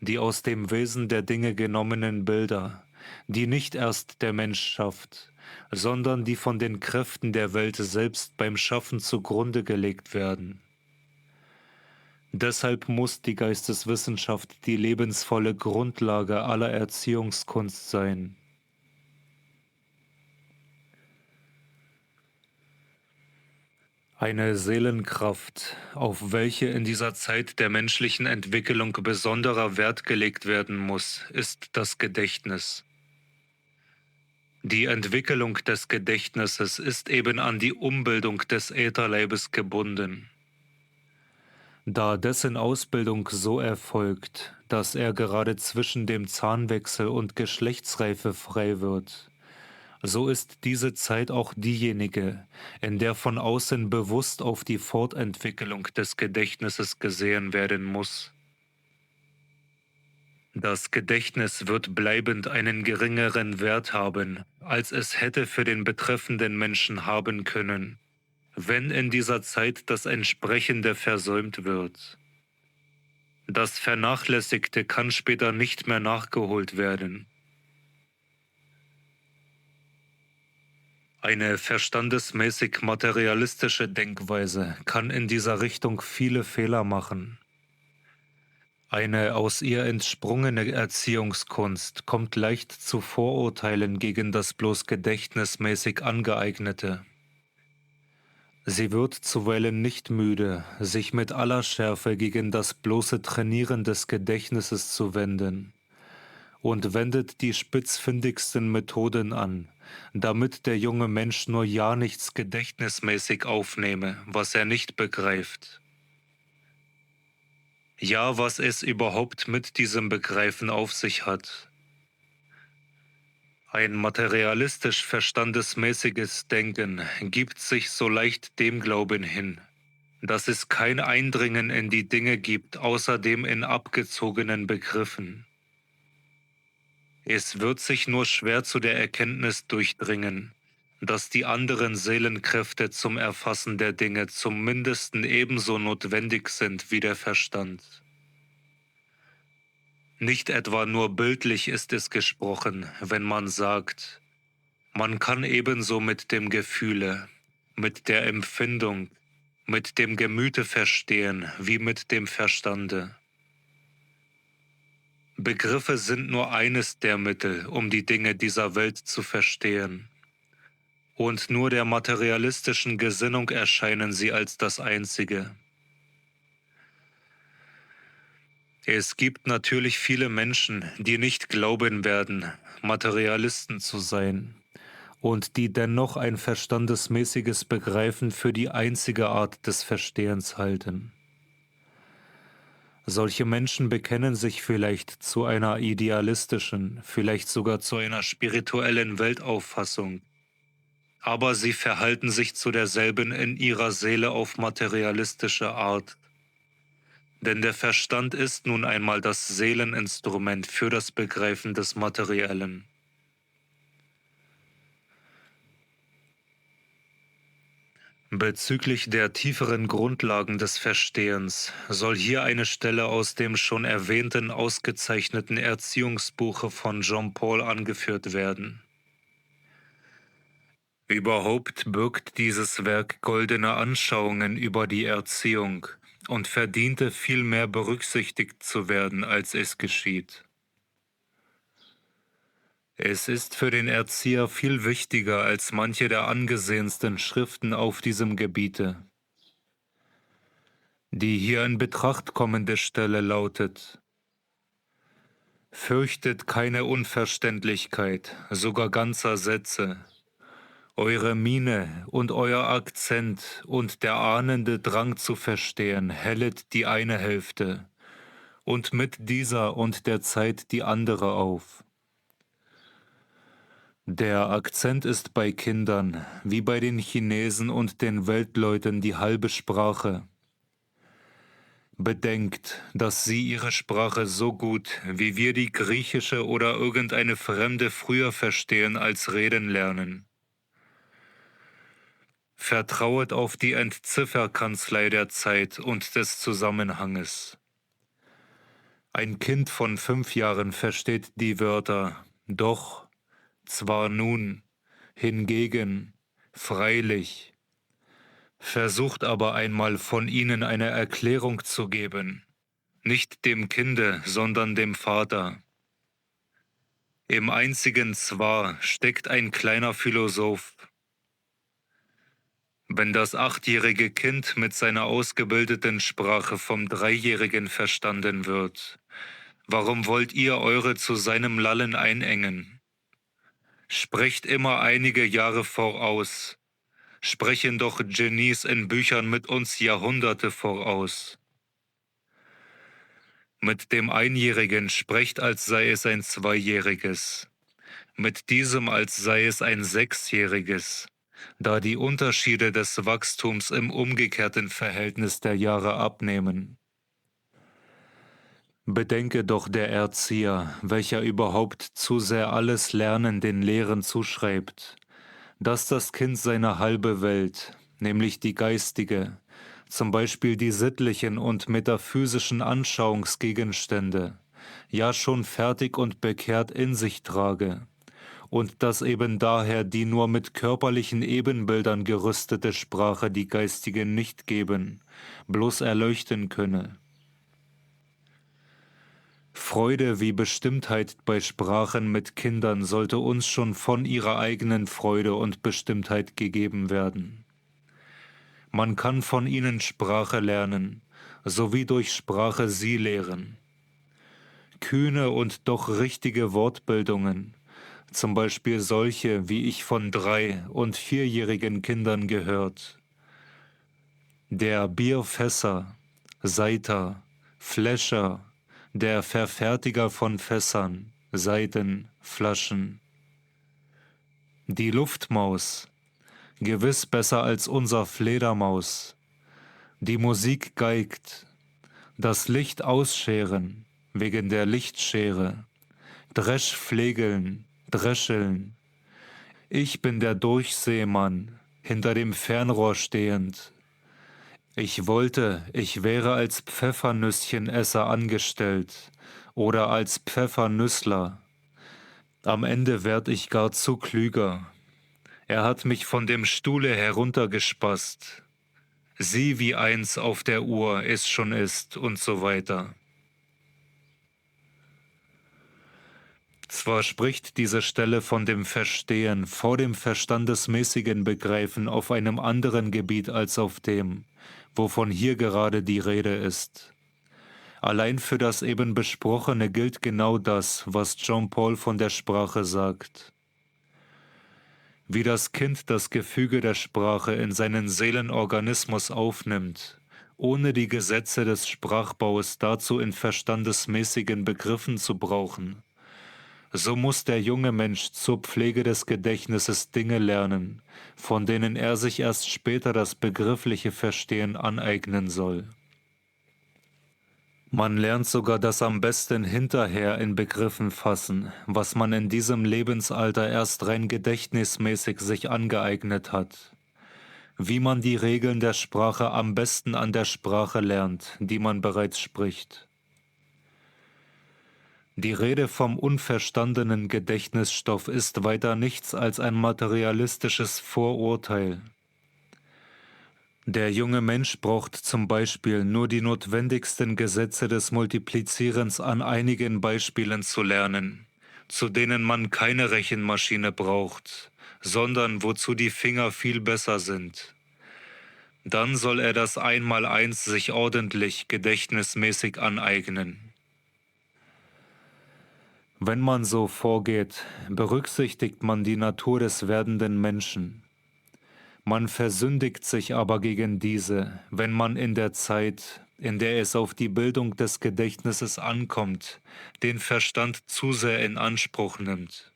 A: die aus dem Wesen der Dinge genommenen Bilder, die nicht erst der Mensch schafft, sondern die von den Kräften der Welt selbst beim Schaffen zugrunde gelegt werden. Deshalb muss die Geisteswissenschaft die lebensvolle Grundlage aller Erziehungskunst sein. Eine Seelenkraft, auf welche in dieser Zeit der menschlichen Entwicklung besonderer Wert gelegt werden muss, ist das Gedächtnis. Die Entwicklung des Gedächtnisses ist eben an die Umbildung des Ätherleibes gebunden. Da dessen Ausbildung so erfolgt, dass er gerade zwischen dem Zahnwechsel und Geschlechtsreife frei wird, so ist diese Zeit auch diejenige, in der von außen bewusst auf die Fortentwicklung des Gedächtnisses gesehen werden muss. Das Gedächtnis wird bleibend einen geringeren Wert haben, als es hätte für den betreffenden Menschen haben können, wenn in dieser Zeit das Entsprechende versäumt wird. Das Vernachlässigte kann später nicht mehr nachgeholt werden. Eine verstandesmäßig materialistische Denkweise kann in dieser Richtung viele Fehler machen. Eine aus ihr entsprungene Erziehungskunst kommt leicht zu Vorurteilen gegen das bloß gedächtnismäßig Angeeignete. Sie wird zuweilen nicht müde, sich mit aller Schärfe gegen das bloße Trainieren des Gedächtnisses zu wenden und wendet die spitzfindigsten Methoden an, damit der junge Mensch nur ja nichts gedächtnismäßig aufnehme, was er nicht begreift. Ja, was es überhaupt mit diesem Begreifen auf sich hat. Ein materialistisch verstandesmäßiges Denken gibt sich so leicht dem Glauben hin, dass es kein Eindringen in die Dinge gibt, außerdem in abgezogenen Begriffen. Es wird sich nur schwer zu der Erkenntnis durchdringen, dass die anderen Seelenkräfte zum Erfassen der Dinge zum Mindesten ebenso notwendig sind wie der Verstand. Nicht etwa nur bildlich ist es gesprochen, wenn man sagt, man kann ebenso mit dem Gefühle, mit der Empfindung, mit dem Gemüte verstehen wie mit dem Verstande. Begriffe sind nur eines der Mittel, um die Dinge dieser Welt zu verstehen. Und nur der materialistischen Gesinnung erscheinen sie als das Einzige. Es gibt natürlich viele Menschen, die nicht glauben werden, Materialisten zu sein, und die dennoch ein verstandesmäßiges Begreifen für die einzige Art des Verstehens halten. Solche Menschen bekennen sich vielleicht zu einer idealistischen, vielleicht sogar zu einer spirituellen Weltauffassung, aber sie verhalten sich zu derselben in ihrer Seele auf materialistische Art. Denn der Verstand ist nun einmal das Seeleninstrument für das Begreifen des Materiellen. Bezüglich der tieferen Grundlagen des Verstehens soll hier eine Stelle aus dem schon erwähnten ausgezeichneten Erziehungsbuche von Jean Paul angeführt werden. Überhaupt birgt dieses Werk goldene Anschauungen über die Erziehung und verdiente viel mehr berücksichtigt zu werden, als es geschieht. Es ist für den Erzieher viel wichtiger als manche der angesehensten Schriften auf diesem Gebiete. Die hier in Betracht kommende Stelle lautet: Fürchtet keine Unverständlichkeit, sogar ganzer Sätze. Eure Miene und euer Akzent und der ahnende Drang zu verstehen hellet die eine Hälfte und mit dieser und der Zeit die andere auf. Der Akzent ist bei Kindern, wie bei den Chinesen und den Weltleuten, die halbe Sprache. Bedenkt, dass sie ihre Sprache so gut, wie wir die griechische oder irgendeine Fremde früher verstehen als reden lernen. Vertrauet auf die Entzifferkanzlei der Zeit und des Zusammenhanges. Ein Kind von 5 Jahren versteht die Wörter doch, zwar nun, hingegen, freilich. Versucht aber einmal von ihnen eine Erklärung zu geben, nicht dem Kinde, sondern dem Vater. Im einzigen Zwar steckt ein kleiner Philosoph. Wenn das 8-jährige Kind mit seiner ausgebildeten Sprache vom 3-jährigen verstanden wird, warum wollt ihr eure zu seinem Lallen einengen? Sprecht immer einige Jahre voraus. Sprechen doch Genies in Büchern mit uns Jahrhunderte voraus. Mit dem Einjährigen sprecht, als sei es ein 2-jähriges. Mit diesem, als sei es ein 6-jähriges, da die Unterschiede des Wachstums im umgekehrten Verhältnis der Jahre abnehmen. Bedenke doch der Erzieher, welcher überhaupt zu sehr alles Lernen den Lehren zuschreibt, dass das Kind seine halbe Welt, nämlich die geistige, zum Beispiel die sittlichen und metaphysischen Anschauungsgegenstände, ja schon fertig und bekehrt in sich trage, und dass eben daher die nur mit körperlichen Ebenbildern gerüstete Sprache die geistige nicht geben, bloß erleuchten könne. Freude wie Bestimmtheit bei Sprachen mit Kindern sollte uns schon von ihrer eigenen Freude und Bestimmtheit gegeben werden. Man kann von ihnen Sprache lernen, sowie durch Sprache sie lehren. Kühne und doch richtige Wortbildungen, zum Beispiel solche, wie ich von 3- und 4-jährigen Kindern gehört. Der Bierfässer, Seiter, Fläscher, der Verfertiger von Fässern, Seiten, Flaschen. Die Luftmaus, gewiss besser als unser Fledermaus. Die Musik geigt, das Licht ausscheren, wegen der Lichtschere. Dreschflegeln, drescheln. Ich bin der Durchsehmann, hinter dem Fernrohr stehend. Ich wollte, ich wäre als Pfeffernüsschenesser angestellt oder als Pfeffernüssler. Am Ende werd ich gar zu klüger. Er hat mich von dem Stuhle heruntergespasst. Sieh, wie eins auf der Uhr es schon ist und so weiter. Zwar spricht diese Stelle von dem Verstehen vor dem verstandesmäßigen Begreifen auf einem anderen Gebiet als auf dem, wovon hier gerade die Rede ist. Allein für das eben Besprochene gilt genau das, was John Paul von der Sprache sagt. Wie das Kind das Gefüge der Sprache in seinen Seelenorganismus aufnimmt, ohne die Gesetze des Sprachbaues dazu in verstandesmäßigen Begriffen zu brauchen, so muss der junge Mensch zur Pflege des Gedächtnisses Dinge lernen, von denen er sich erst später das begriffliche Verstehen aneignen soll. Man lernt sogar das am besten hinterher in Begriffen fassen, was man in diesem Lebensalter erst rein gedächtnismäßig sich angeeignet hat. Wie man die Regeln der Sprache am besten an der Sprache lernt, die man bereits spricht. Die Rede vom unverstandenen Gedächtnisstoff ist weiter nichts als ein materialistisches Vorurteil. Der junge Mensch braucht zum Beispiel nur die notwendigsten Gesetze des Multiplizierens an einigen Beispielen zu lernen, zu denen man keine Rechenmaschine braucht, sondern wozu die Finger viel besser sind. Dann soll er das Einmaleins sich ordentlich gedächtnismäßig aneignen. Wenn man so vorgeht, berücksichtigt man die Natur des werdenden Menschen. Man versündigt sich aber gegen diese, wenn man in der Zeit, in der es auf die Bildung des Gedächtnisses ankommt, den Verstand zu sehr in Anspruch nimmt.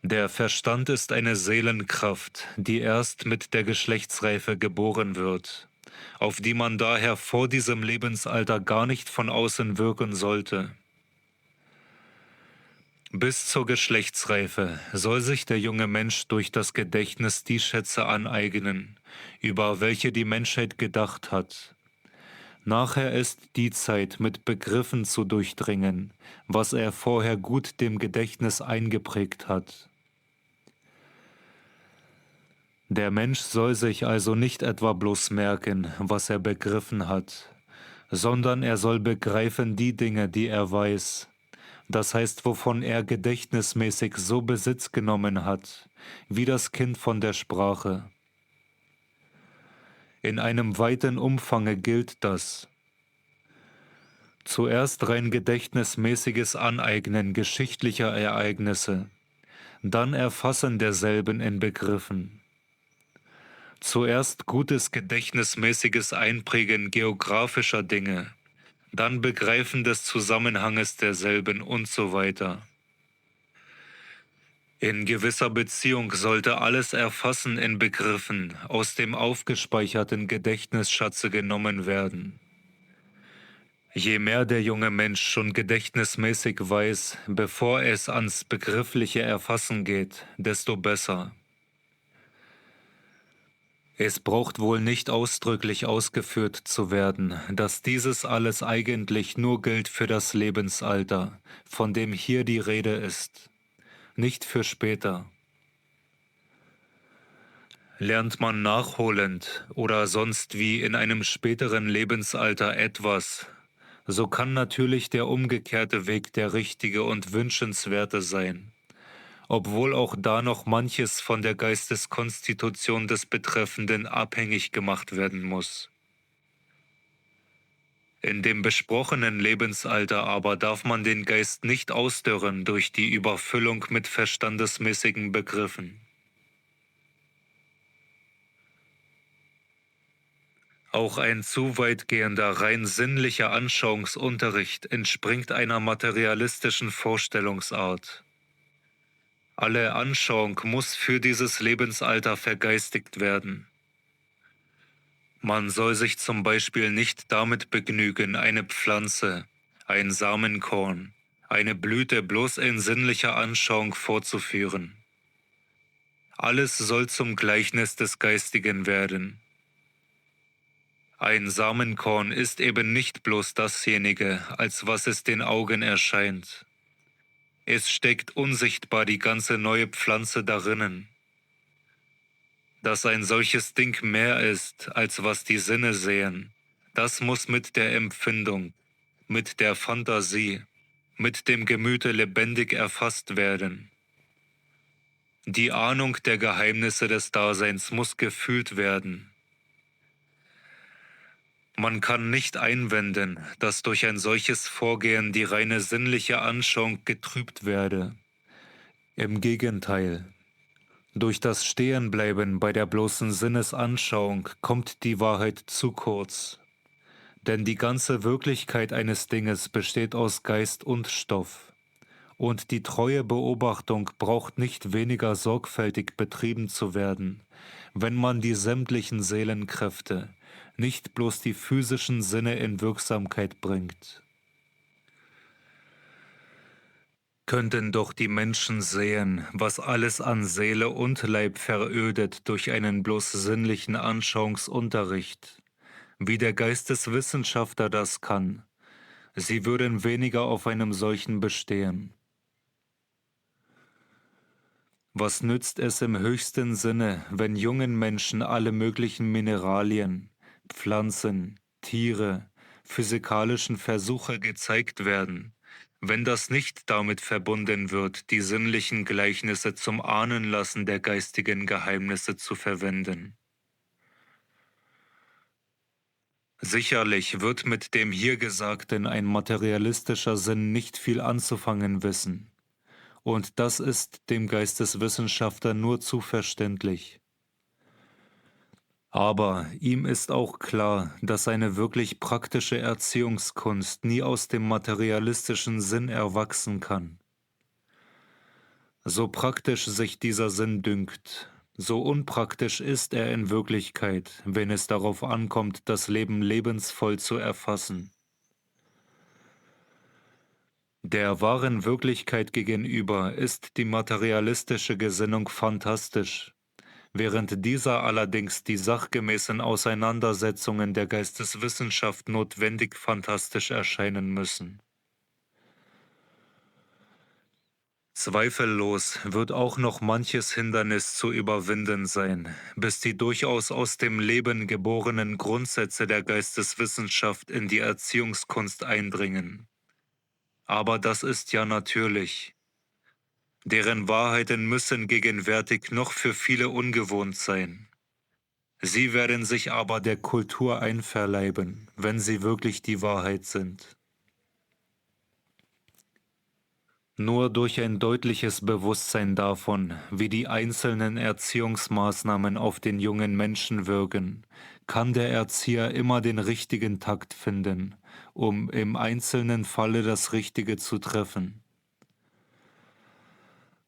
A: Der Verstand ist eine Seelenkraft, die erst mit der Geschlechtsreife geboren wird, auf die man daher vor diesem Lebensalter gar nicht von außen wirken sollte. Bis zur Geschlechtsreife soll sich der junge Mensch durch das Gedächtnis die Schätze aneignen, über welche die Menschheit gedacht hat. Nachher ist die Zeit, mit Begriffen zu durchdringen, was er vorher gut dem Gedächtnis eingeprägt hat. Der Mensch soll sich also nicht etwa bloß merken, was er begriffen hat, sondern er soll begreifen die Dinge, die er weiß, das heißt, wovon er gedächtnismäßig so Besitz genommen hat, wie das Kind von der Sprache. In einem weiten Umfange gilt das. Zuerst rein gedächtnismäßiges Aneignen geschichtlicher Ereignisse, dann Erfassen derselben in Begriffen. Zuerst gutes gedächtnismäßiges Einprägen geografischer Dinge, dann Begreifen des Zusammenhanges derselben und so weiter. In gewisser Beziehung sollte alles Erfassen in Begriffen aus dem aufgespeicherten Gedächtnisschatze genommen werden. Je mehr der junge Mensch schon gedächtnismäßig weiß, bevor es ans begriffliche Erfassen geht, desto besser. Es braucht wohl nicht ausdrücklich ausgeführt zu werden, dass dieses alles eigentlich nur gilt für das Lebensalter, von dem hier die Rede ist, nicht für später. Lernt man nachholend oder sonst wie in einem späteren Lebensalter etwas, so kann natürlich der umgekehrte Weg der richtige und wünschenswerte sein, obwohl auch da noch manches von der Geisteskonstitution des Betreffenden abhängig gemacht werden muss. In dem besprochenen Lebensalter aber darf man den Geist nicht ausdörren durch die Überfüllung mit verstandesmäßigen Begriffen. Auch ein zu weitgehender, rein sinnlicher Anschauungsunterricht entspringt einer materialistischen Vorstellungsart. Alle Anschauung muss für dieses Lebensalter vergeistigt werden. Man soll sich zum Beispiel nicht damit begnügen, eine Pflanze, ein Samenkorn, eine Blüte bloß in sinnlicher Anschauung vorzuführen. Alles soll zum Gleichnis des Geistigen werden. Ein Samenkorn ist eben nicht bloß dasjenige, als was es den Augen erscheint. Es steckt unsichtbar die ganze neue Pflanze darinnen. Dass ein solches Ding mehr ist, als was die Sinne sehen, das muss mit der Empfindung, mit der Fantasie, mit dem Gemüte lebendig erfasst werden. Die Ahnung der Geheimnisse des Daseins muss gefühlt werden. Man kann nicht einwenden, dass durch ein solches Vorgehen die reine sinnliche Anschauung getrübt werde. Im Gegenteil. Durch das Stehenbleiben bei der bloßen Sinnesanschauung kommt die Wahrheit zu kurz. Denn die ganze Wirklichkeit eines Dinges besteht aus Geist und Stoff. Und die treue Beobachtung braucht nicht weniger sorgfältig betrieben zu werden, wenn man die sämtlichen Seelenkräfte, nicht bloß die physischen Sinne in Wirksamkeit bringt. Könnten doch die Menschen sehen, was alles an Seele und Leib verödet durch einen bloß sinnlichen Anschauungsunterricht, wie der Geisteswissenschaftler das kann, Sie würden weniger auf einem solchen bestehen. Was nützt es im höchsten Sinne, wenn jungen Menschen alle möglichen Mineralien, Pflanzen, Tiere, physikalischen Versuche gezeigt werden, wenn das nicht damit verbunden wird, die sinnlichen Gleichnisse zum Ahnenlassen der geistigen Geheimnisse zu verwenden? Sicherlich wird mit dem hier Gesagten ein materialistischer Sinn nicht viel anzufangen wissen. Und das ist dem Geisteswissenschaftler nur zu verständlich. Aber ihm ist auch klar, dass eine wirklich praktische Erziehungskunst nie aus dem materialistischen Sinn erwachsen kann. So praktisch sich dieser Sinn dünkt, so unpraktisch ist er in Wirklichkeit, wenn es darauf ankommt, das Leben lebensvoll zu erfassen. Der wahren Wirklichkeit gegenüber ist die materialistische Gesinnung fantastisch, während dieser allerdings die sachgemäßen Auseinandersetzungen der Geisteswissenschaft notwendig fantastisch erscheinen müssen. Zweifellos wird auch noch manches Hindernis zu überwinden sein, bis die durchaus aus dem Leben geborenen Grundsätze der Geisteswissenschaft in die Erziehungskunst eindringen. Aber das ist ja natürlich. Deren Wahrheiten müssen gegenwärtig noch für viele ungewohnt sein. Sie werden sich aber der Kultur einverleiben, wenn sie wirklich die Wahrheit sind. Nur durch ein deutliches Bewusstsein davon, wie die einzelnen Erziehungsmaßnahmen auf den jungen Menschen wirken, kann der Erzieher immer den richtigen Takt finden, um im einzelnen Falle das Richtige zu treffen.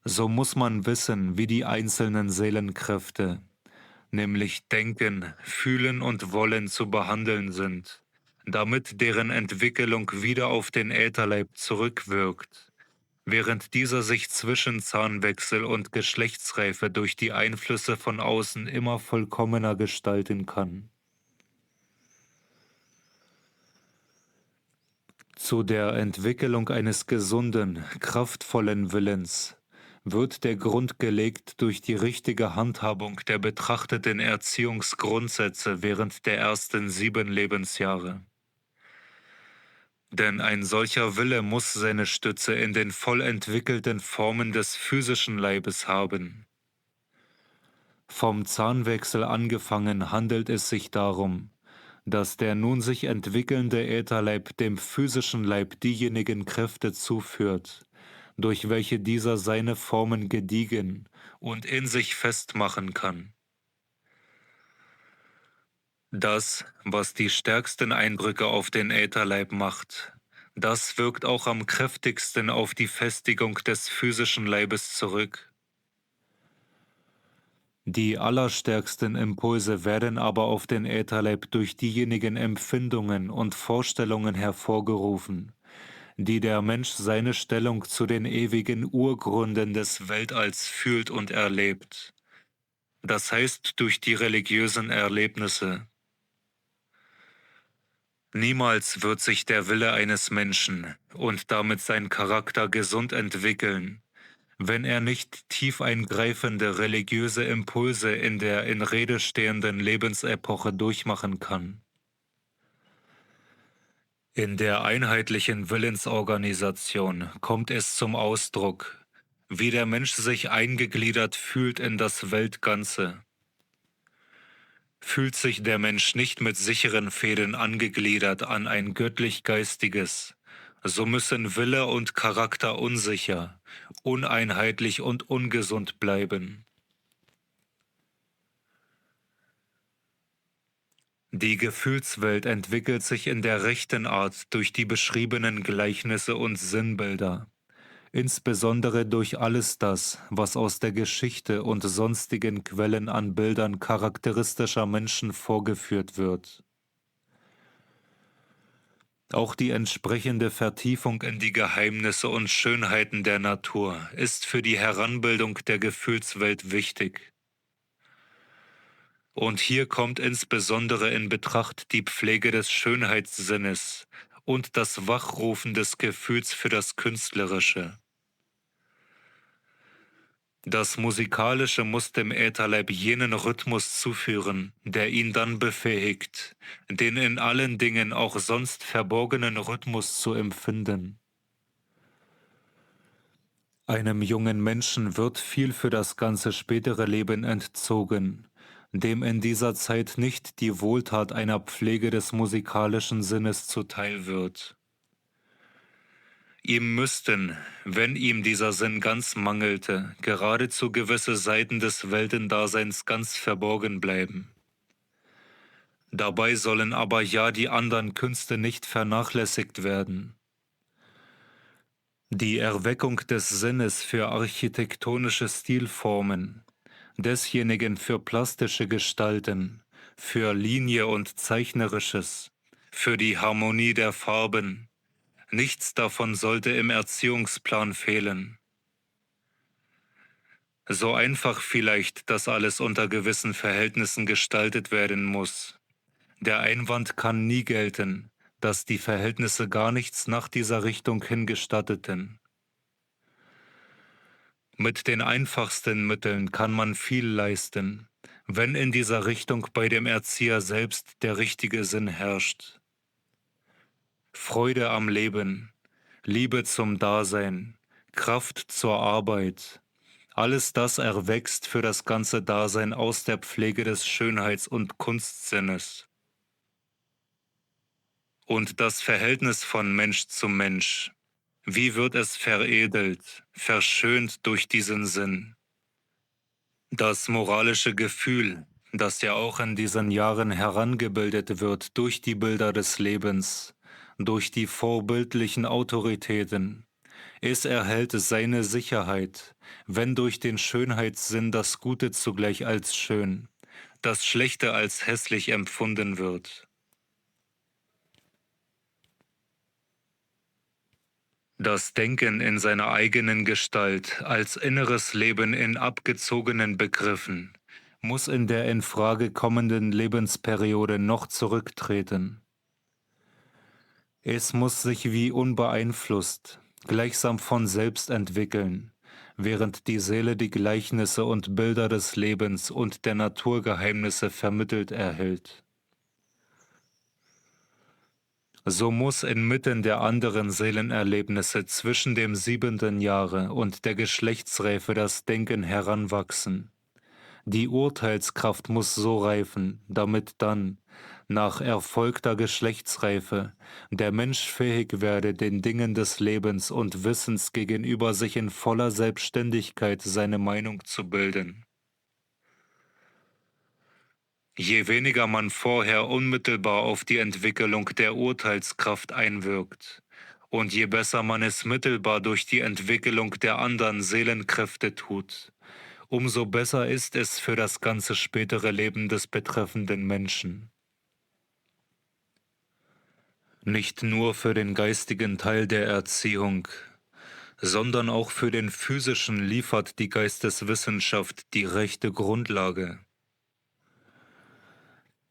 A: So muss man wissen, wie die einzelnen Seelenkräfte, nämlich Denken, Fühlen und Wollen, zu behandeln sind, damit deren Entwicklung wieder auf den Ätherleib zurückwirkt, während dieser sich zwischen Zahnwechsel und Geschlechtsreife durch die Einflüsse von außen immer vollkommener gestalten kann. Zu der Entwicklung eines gesunden, kraftvollen Willens wird der Grund gelegt durch die richtige Handhabung der betrachteten Erziehungsgrundsätze während der ersten 7 Lebensjahre. Denn ein solcher Wille muss seine Stütze in den voll entwickelten Formen des physischen Leibes haben. Vom Zahnwechsel angefangen handelt es sich darum, dass der nun sich entwickelnde Ätherleib dem physischen Leib diejenigen Kräfte zuführt, durch welche dieser seine Formen gediegen und in sich festmachen kann. Das, was die stärksten Eindrücke auf den Ätherleib macht, das wirkt auch am kräftigsten auf die Festigung des physischen Leibes zurück. Die allerstärksten Impulse werden aber auf den Ätherleib durch diejenigen Empfindungen und Vorstellungen hervorgerufen, die der Mensch seine Stellung zu den ewigen Urgründen des Weltalls fühlt und erlebt. Das heißt durch die religiösen Erlebnisse. Niemals wird sich der Wille eines Menschen und damit sein Charakter gesund entwickeln, wenn er nicht tief eingreifende religiöse Impulse in der in Rede stehenden Lebensepoche durchmachen kann. In der einheitlichen Willensorganisation kommt es zum Ausdruck, wie der Mensch sich eingegliedert fühlt in das Weltganze. Fühlt sich der Mensch nicht mit sicheren Fäden angegliedert an ein göttlich-geistiges, so müssen Wille und Charakter unsicher, uneinheitlich und ungesund bleiben. Die Gefühlswelt entwickelt sich in der rechten Art durch die beschriebenen Gleichnisse und Sinnbilder, insbesondere durch alles das, was aus der Geschichte und sonstigen Quellen an Bildern charakteristischer Menschen vorgeführt wird. Auch die entsprechende Vertiefung in die Geheimnisse und Schönheiten der Natur ist für die Heranbildung der Gefühlswelt wichtig. Und hier kommt insbesondere in Betracht die Pflege des Schönheitssinnes und das Wachrufen des Gefühls für das Künstlerische. Das Musikalische muss dem Ätherleib jenen Rhythmus zuführen, der ihn dann befähigt, den in allen Dingen auch sonst verborgenen Rhythmus zu empfinden. Einem jungen Menschen wird viel für das ganze spätere Leben entzogen, dem in dieser Zeit nicht die Wohltat einer Pflege des musikalischen Sinnes zuteil wird. Ihm müssten, wenn ihm dieser Sinn ganz mangelte, geradezu gewisse Seiten des Weltendaseins ganz verborgen bleiben. Dabei sollen aber ja die anderen Künste nicht vernachlässigt werden. Die Erweckung des Sinnes für architektonische Stilformen, desjenigen für plastische Gestalten, für Linie und Zeichnerisches, für die Harmonie der Farben, nichts davon sollte im Erziehungsplan fehlen. So einfach vielleicht, dass alles unter gewissen Verhältnissen gestaltet werden muss. Der Einwand kann nie gelten, dass die Verhältnisse gar nichts nach dieser Richtung hin gestatteten. Mit den einfachsten Mitteln kann man viel leisten, wenn in dieser Richtung bei dem Erzieher selbst der richtige Sinn herrscht. Freude am Leben, Liebe zum Dasein, Kraft zur Arbeit, alles das erwächst für das ganze Dasein aus der Pflege des Schönheits- und Kunstsinnes. Und das Verhältnis von Mensch zu Mensch, wie wird es veredelt, verschönt durch diesen Sinn? Das moralische Gefühl, das ja auch in diesen Jahren herangebildet wird durch die Bilder des Lebens, durch die vorbildlichen Autoritäten. Es erhält seine Sicherheit, wenn durch den Schönheitssinn das Gute zugleich als schön, das Schlechte als hässlich empfunden wird. Das Denken in seiner eigenen Gestalt als inneres Leben in abgezogenen Begriffen muss in der in Frage kommenden Lebensperiode noch zurücktreten. Es muss sich wie unbeeinflusst, gleichsam von selbst entwickeln, während die Seele die Gleichnisse und Bilder des Lebens und der Naturgeheimnisse vermittelt erhält. So muss inmitten der anderen Seelenerlebnisse zwischen dem 7. Jahre und der Geschlechtsreife das Denken heranwachsen. Die Urteilskraft muss so reifen, damit dann, nach erfolgter Geschlechtsreife, der Mensch fähig werde, den Dingen des Lebens und Wissens gegenüber sich in voller Selbstständigkeit seine Meinung zu bilden. Je weniger man vorher unmittelbar auf die Entwicklung der Urteilskraft einwirkt, und je besser man es mittelbar durch die Entwicklung der anderen Seelenkräfte tut, umso besser ist es für das ganze spätere Leben des betreffenden Menschen. Nicht nur für den geistigen Teil der Erziehung, sondern auch für den physischen liefert die Geisteswissenschaft die rechte Grundlage.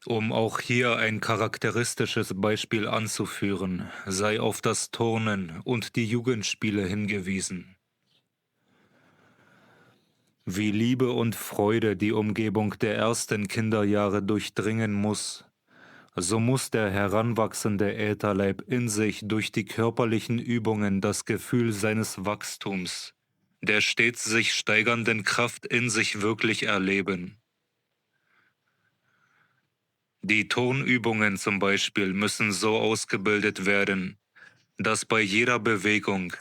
A: Um auch hier ein charakteristisches Beispiel anzuführen, sei auf das Turnen und die Jugendspiele hingewiesen. Wie Liebe und Freude die Umgebung der ersten Kinderjahre durchdringen muss, so muss der heranwachsende Ätherleib in sich durch die körperlichen Übungen das Gefühl seines Wachstums, der stets sich steigernden Kraft in sich wirklich erleben. Die Turnübungen zum Beispiel müssen so ausgebildet werden, dass bei jeder Bewegung,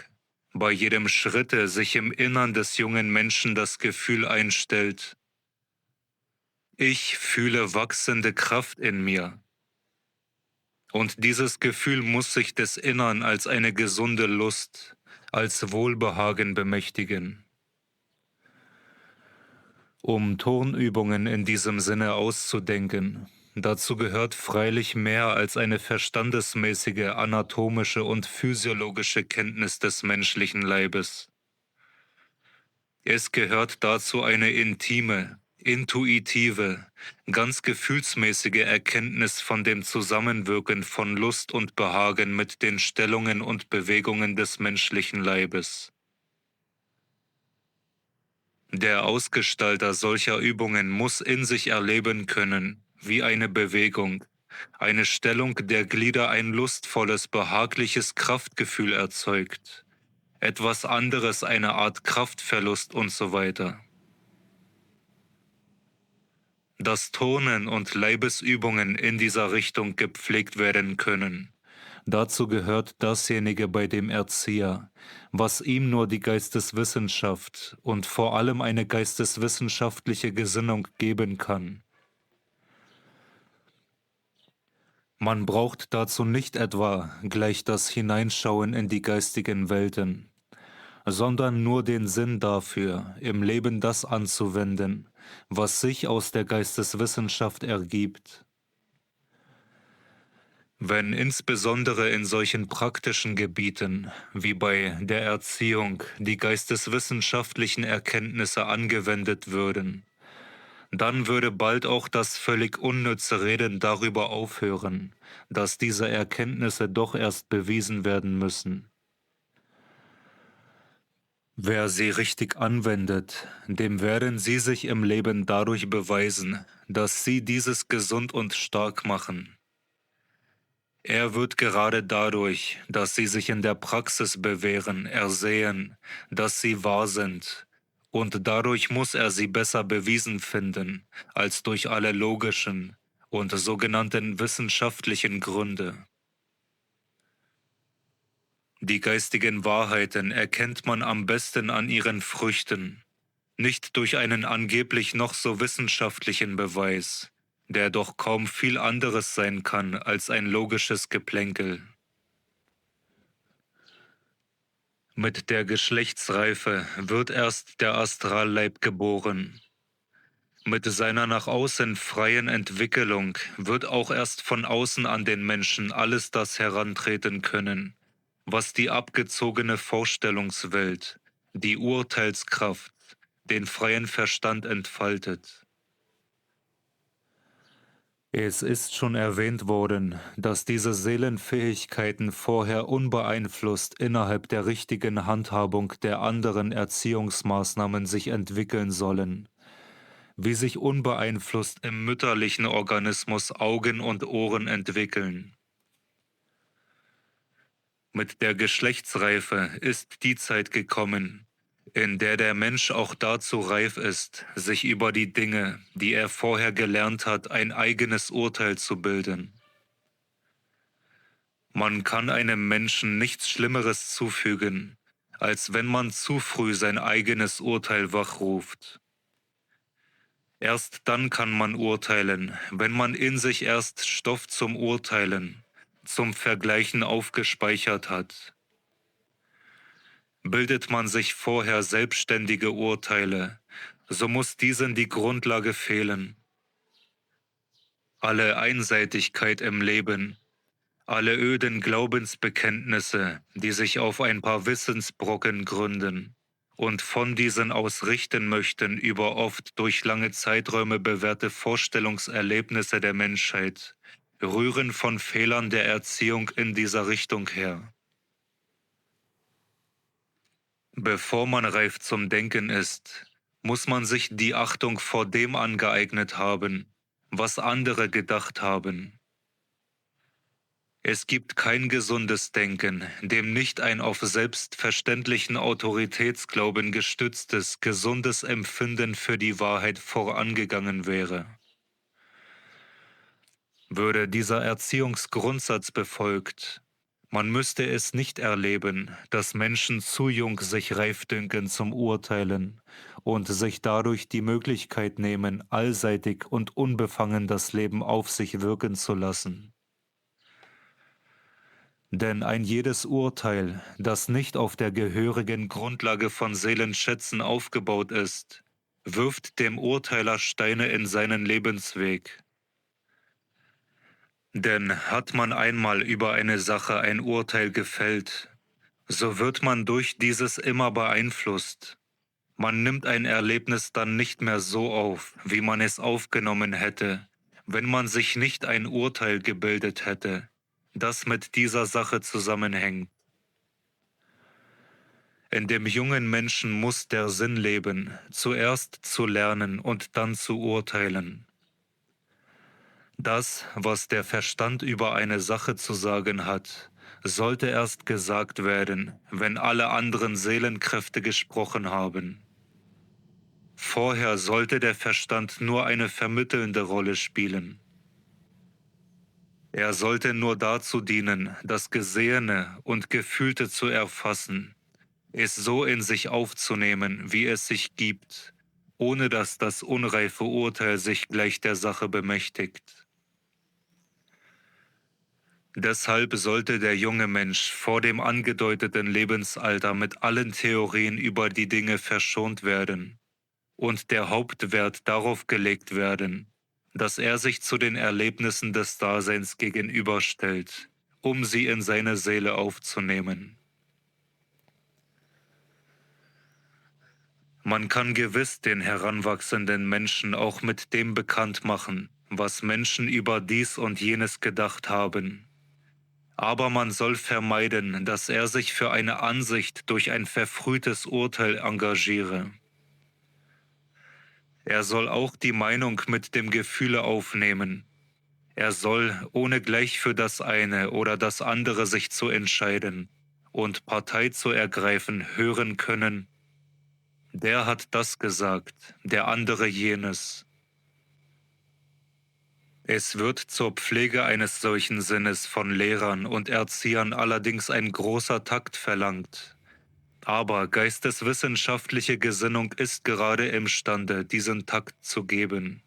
A: bei jedem Schritte sich im Innern des jungen Menschen das Gefühl einstellt: Ich fühle wachsende Kraft in mir. Und dieses Gefühl muss sich des Innern als eine gesunde Lust, als Wohlbehagen bemächtigen. Um Turnübungen in diesem Sinne auszudenken, dazu gehört freilich mehr als eine verstandesmäßige anatomische und physiologische Kenntnis des menschlichen Leibes. Es gehört dazu eine intime, intuitive, ganz gefühlsmäßige Erkenntnis von dem Zusammenwirken von Lust und Behagen mit den Stellungen und Bewegungen des menschlichen Leibes. Der Ausgestalter solcher Übungen muss in sich erleben können, wie eine Bewegung, eine Stellung der Glieder ein lustvolles, behagliches Kraftgefühl erzeugt, etwas anderes eine Art Kraftverlust und so weiter. Dass Turnen und Leibesübungen in dieser Richtung gepflegt werden können. Dazu gehört dasjenige bei dem Erzieher, was ihm nur die Geisteswissenschaft und vor allem eine geisteswissenschaftliche Gesinnung geben kann. Man braucht dazu nicht etwa gleich das Hineinschauen in die geistigen Welten, sondern nur den Sinn dafür, im Leben das anzuwenden, was sich aus der Geisteswissenschaft ergibt. Wenn insbesondere in solchen praktischen Gebieten wie bei der Erziehung die geisteswissenschaftlichen Erkenntnisse angewendet würden, dann würde bald auch das völlig unnütze Reden darüber aufhören, dass diese Erkenntnisse doch erst bewiesen werden müssen. Wer sie richtig anwendet, dem werden sie sich im Leben dadurch beweisen, dass sie dieses gesund und stark machen. Er wird gerade dadurch, dass sie sich in der Praxis bewähren, ersehen, dass sie wahr sind, und dadurch muss er sie besser bewiesen finden, als durch alle logischen und sogenannten wissenschaftlichen Gründe. Die geistigen Wahrheiten erkennt man am besten an ihren Früchten, nicht durch einen angeblich noch so wissenschaftlichen Beweis, der doch kaum viel anderes sein kann als ein logisches Geplänkel. Mit der Geschlechtsreife wird erst der Astralleib geboren. Mit seiner nach außen freien Entwicklung wird auch erst von außen an den Menschen alles das herantreten können, was die abgezogene Vorstellungswelt, die Urteilskraft, den freien Verstand entfaltet. Es ist schon erwähnt worden, dass diese Seelenfähigkeiten vorher unbeeinflusst innerhalb der richtigen Handhabung der anderen Erziehungsmaßnahmen sich entwickeln sollen, wie sich unbeeinflusst im mütterlichen Organismus Augen und Ohren entwickeln. Mit der Geschlechtsreife ist die Zeit gekommen, in der der Mensch auch dazu reif ist, sich über die Dinge, die er vorher gelernt hat, ein eigenes Urteil zu bilden. Man kann einem Menschen nichts Schlimmeres zufügen, als wenn man zu früh sein eigenes Urteil wachruft. Erst dann kann man urteilen, wenn man in sich erst Stoff zum Urteilen, zum Vergleichen aufgespeichert hat. Bildet man sich vorher selbstständige Urteile, so muss diesen die Grundlage fehlen. Alle Einseitigkeit im Leben, alle öden Glaubensbekenntnisse, die sich auf ein paar Wissensbrocken gründen und von diesen aus richten möchten über oft durch lange Zeiträume bewährte Vorstellungserlebnisse der Menschheit, rühren von Fehlern der Erziehung in dieser Richtung her. Bevor man reif zum Denken ist, muss man sich die Achtung vor dem angeeignet haben, was andere gedacht haben. Es gibt kein gesundes Denken, dem nicht ein auf selbstverständlichen Autoritätsglauben gestütztes, gesundes Empfinden für die Wahrheit vorangegangen wäre. Würde dieser Erziehungsgrundsatz befolgt, man müsste es nicht erleben, dass Menschen zu jung sich reif dünken zum Urteilen und sich dadurch die Möglichkeit nehmen, allseitig und unbefangen das Leben auf sich wirken zu lassen. Denn ein jedes Urteil, das nicht auf der gehörigen Grundlage von Seelenschätzen aufgebaut ist, wirft dem Urteiler Steine in seinen Lebensweg. Denn hat man einmal über eine Sache ein Urteil gefällt, so wird man durch dieses immer beeinflusst. Man nimmt ein Erlebnis dann nicht mehr so auf, wie man es aufgenommen hätte, wenn man sich nicht ein Urteil gebildet hätte, das mit dieser Sache zusammenhängt. In dem jungen Menschen muss der Sinn leben, zuerst zu lernen und dann zu urteilen. Das, was der Verstand über eine Sache zu sagen hat, sollte erst gesagt werden, wenn alle anderen Seelenkräfte gesprochen haben. Vorher sollte der Verstand nur eine vermittelnde Rolle spielen. Er sollte nur dazu dienen, das Gesehene und Gefühlte zu erfassen, es so in sich aufzunehmen, wie es sich gibt, ohne dass das unreife Urteil sich gleich der Sache bemächtigt. Deshalb sollte der junge Mensch vor dem angedeuteten Lebensalter mit allen Theorien über die Dinge verschont werden und der Hauptwert darauf gelegt werden, dass er sich zu den Erlebnissen des Daseins gegenüberstellt, um sie in seine Seele aufzunehmen. Man kann gewiss den heranwachsenden Menschen auch mit dem bekannt machen, was Menschen über dies und jenes gedacht haben. Aber man soll vermeiden, dass er sich für eine Ansicht durch ein verfrühtes Urteil engagiere. Er soll auch die Meinung mit dem Gefühle aufnehmen. Er soll, ohne gleich für das eine oder das andere sich zu entscheiden und Partei zu ergreifen, hören können: Der hat das gesagt, der andere jenes. Es wird zur Pflege eines solchen Sinnes von Lehrern und Erziehern allerdings ein großer Takt verlangt. Aber geisteswissenschaftliche Gesinnung ist gerade imstande, diesen Takt zu geben.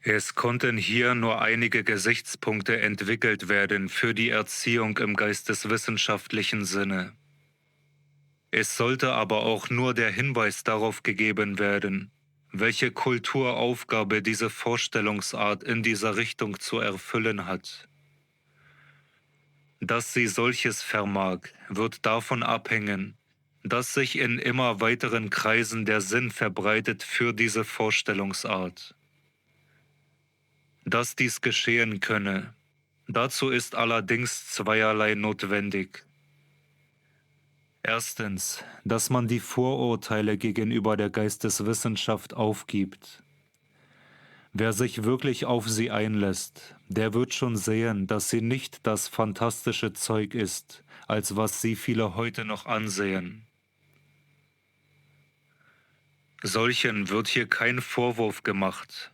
A: Es konnten hier nur einige Gesichtspunkte entwickelt werden für die Erziehung im geisteswissenschaftlichen Sinne. Es sollte aber auch nur der Hinweis darauf gegeben werden, welche Kulturaufgabe diese Vorstellungsart in dieser Richtung zu erfüllen hat. Dass sie solches vermag, wird davon abhängen, dass sich in immer weiteren Kreisen der Sinn verbreitet für diese Vorstellungsart. Dass dies geschehen könne, dazu ist allerdings zweierlei notwendig. Erstens, dass man die Vorurteile gegenüber der Geisteswissenschaft aufgibt. Wer sich wirklich auf sie einlässt, der wird schon sehen, dass sie nicht das fantastische Zeug ist, als was sie viele heute noch ansehen. Solchen wird hier kein Vorwurf gemacht,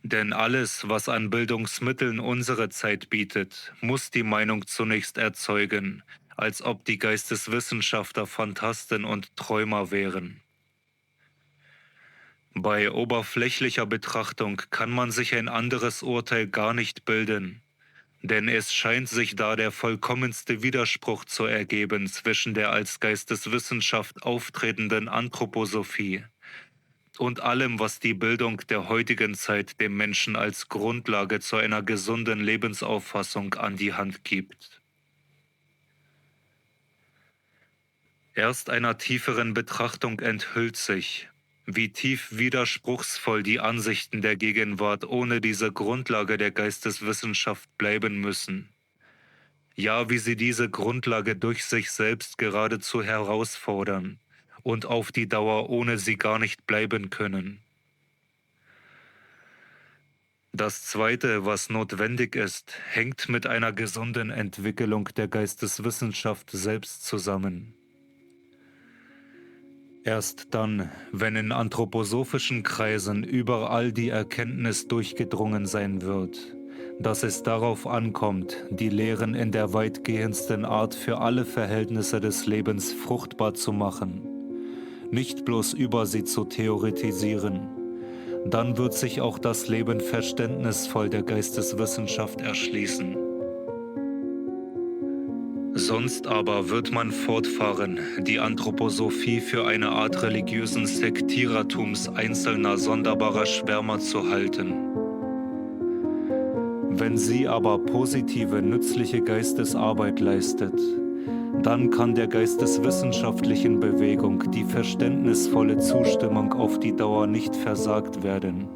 A: denn alles, was an Bildungsmitteln unsere Zeit bietet, muss die Meinung zunächst erzeugen, als ob die Geisteswissenschaftler Phantasten und Träumer wären. Bei oberflächlicher Betrachtung kann man sich ein anderes Urteil gar nicht bilden, denn es scheint sich da der vollkommenste Widerspruch zu ergeben zwischen der als Geisteswissenschaft auftretenden Anthroposophie und allem, was die Bildung der heutigen Zeit dem Menschen als Grundlage zu einer gesunden Lebensauffassung an die Hand gibt. Erst einer tieferen Betrachtung enthüllt sich, wie tief widerspruchsvoll die Ansichten der Gegenwart ohne diese Grundlage der Geisteswissenschaft bleiben müssen. Ja, wie sie diese Grundlage durch sich selbst geradezu herausfordern und auf die Dauer ohne sie gar nicht bleiben können. Das Zweite, was notwendig ist, hängt mit einer gesunden Entwicklung der Geisteswissenschaft selbst zusammen. Erst dann, wenn in anthroposophischen Kreisen überall die Erkenntnis durchgedrungen sein wird, dass es darauf ankommt, die Lehren in der weitgehendsten Art für alle Verhältnisse des Lebens fruchtbar zu machen, nicht bloß über sie zu theoretisieren, dann wird sich auch das Leben verständnisvoll der Geisteswissenschaft erschließen. Sonst aber wird man fortfahren, die Anthroposophie für eine Art religiösen Sektierertums einzelner sonderbarer Schwärmer zu halten. Wenn sie aber positive, nützliche Geistesarbeit leistet, dann kann der geisteswissenschaftlichen Bewegung die verständnisvolle Zustimmung auf die Dauer nicht versagt werden.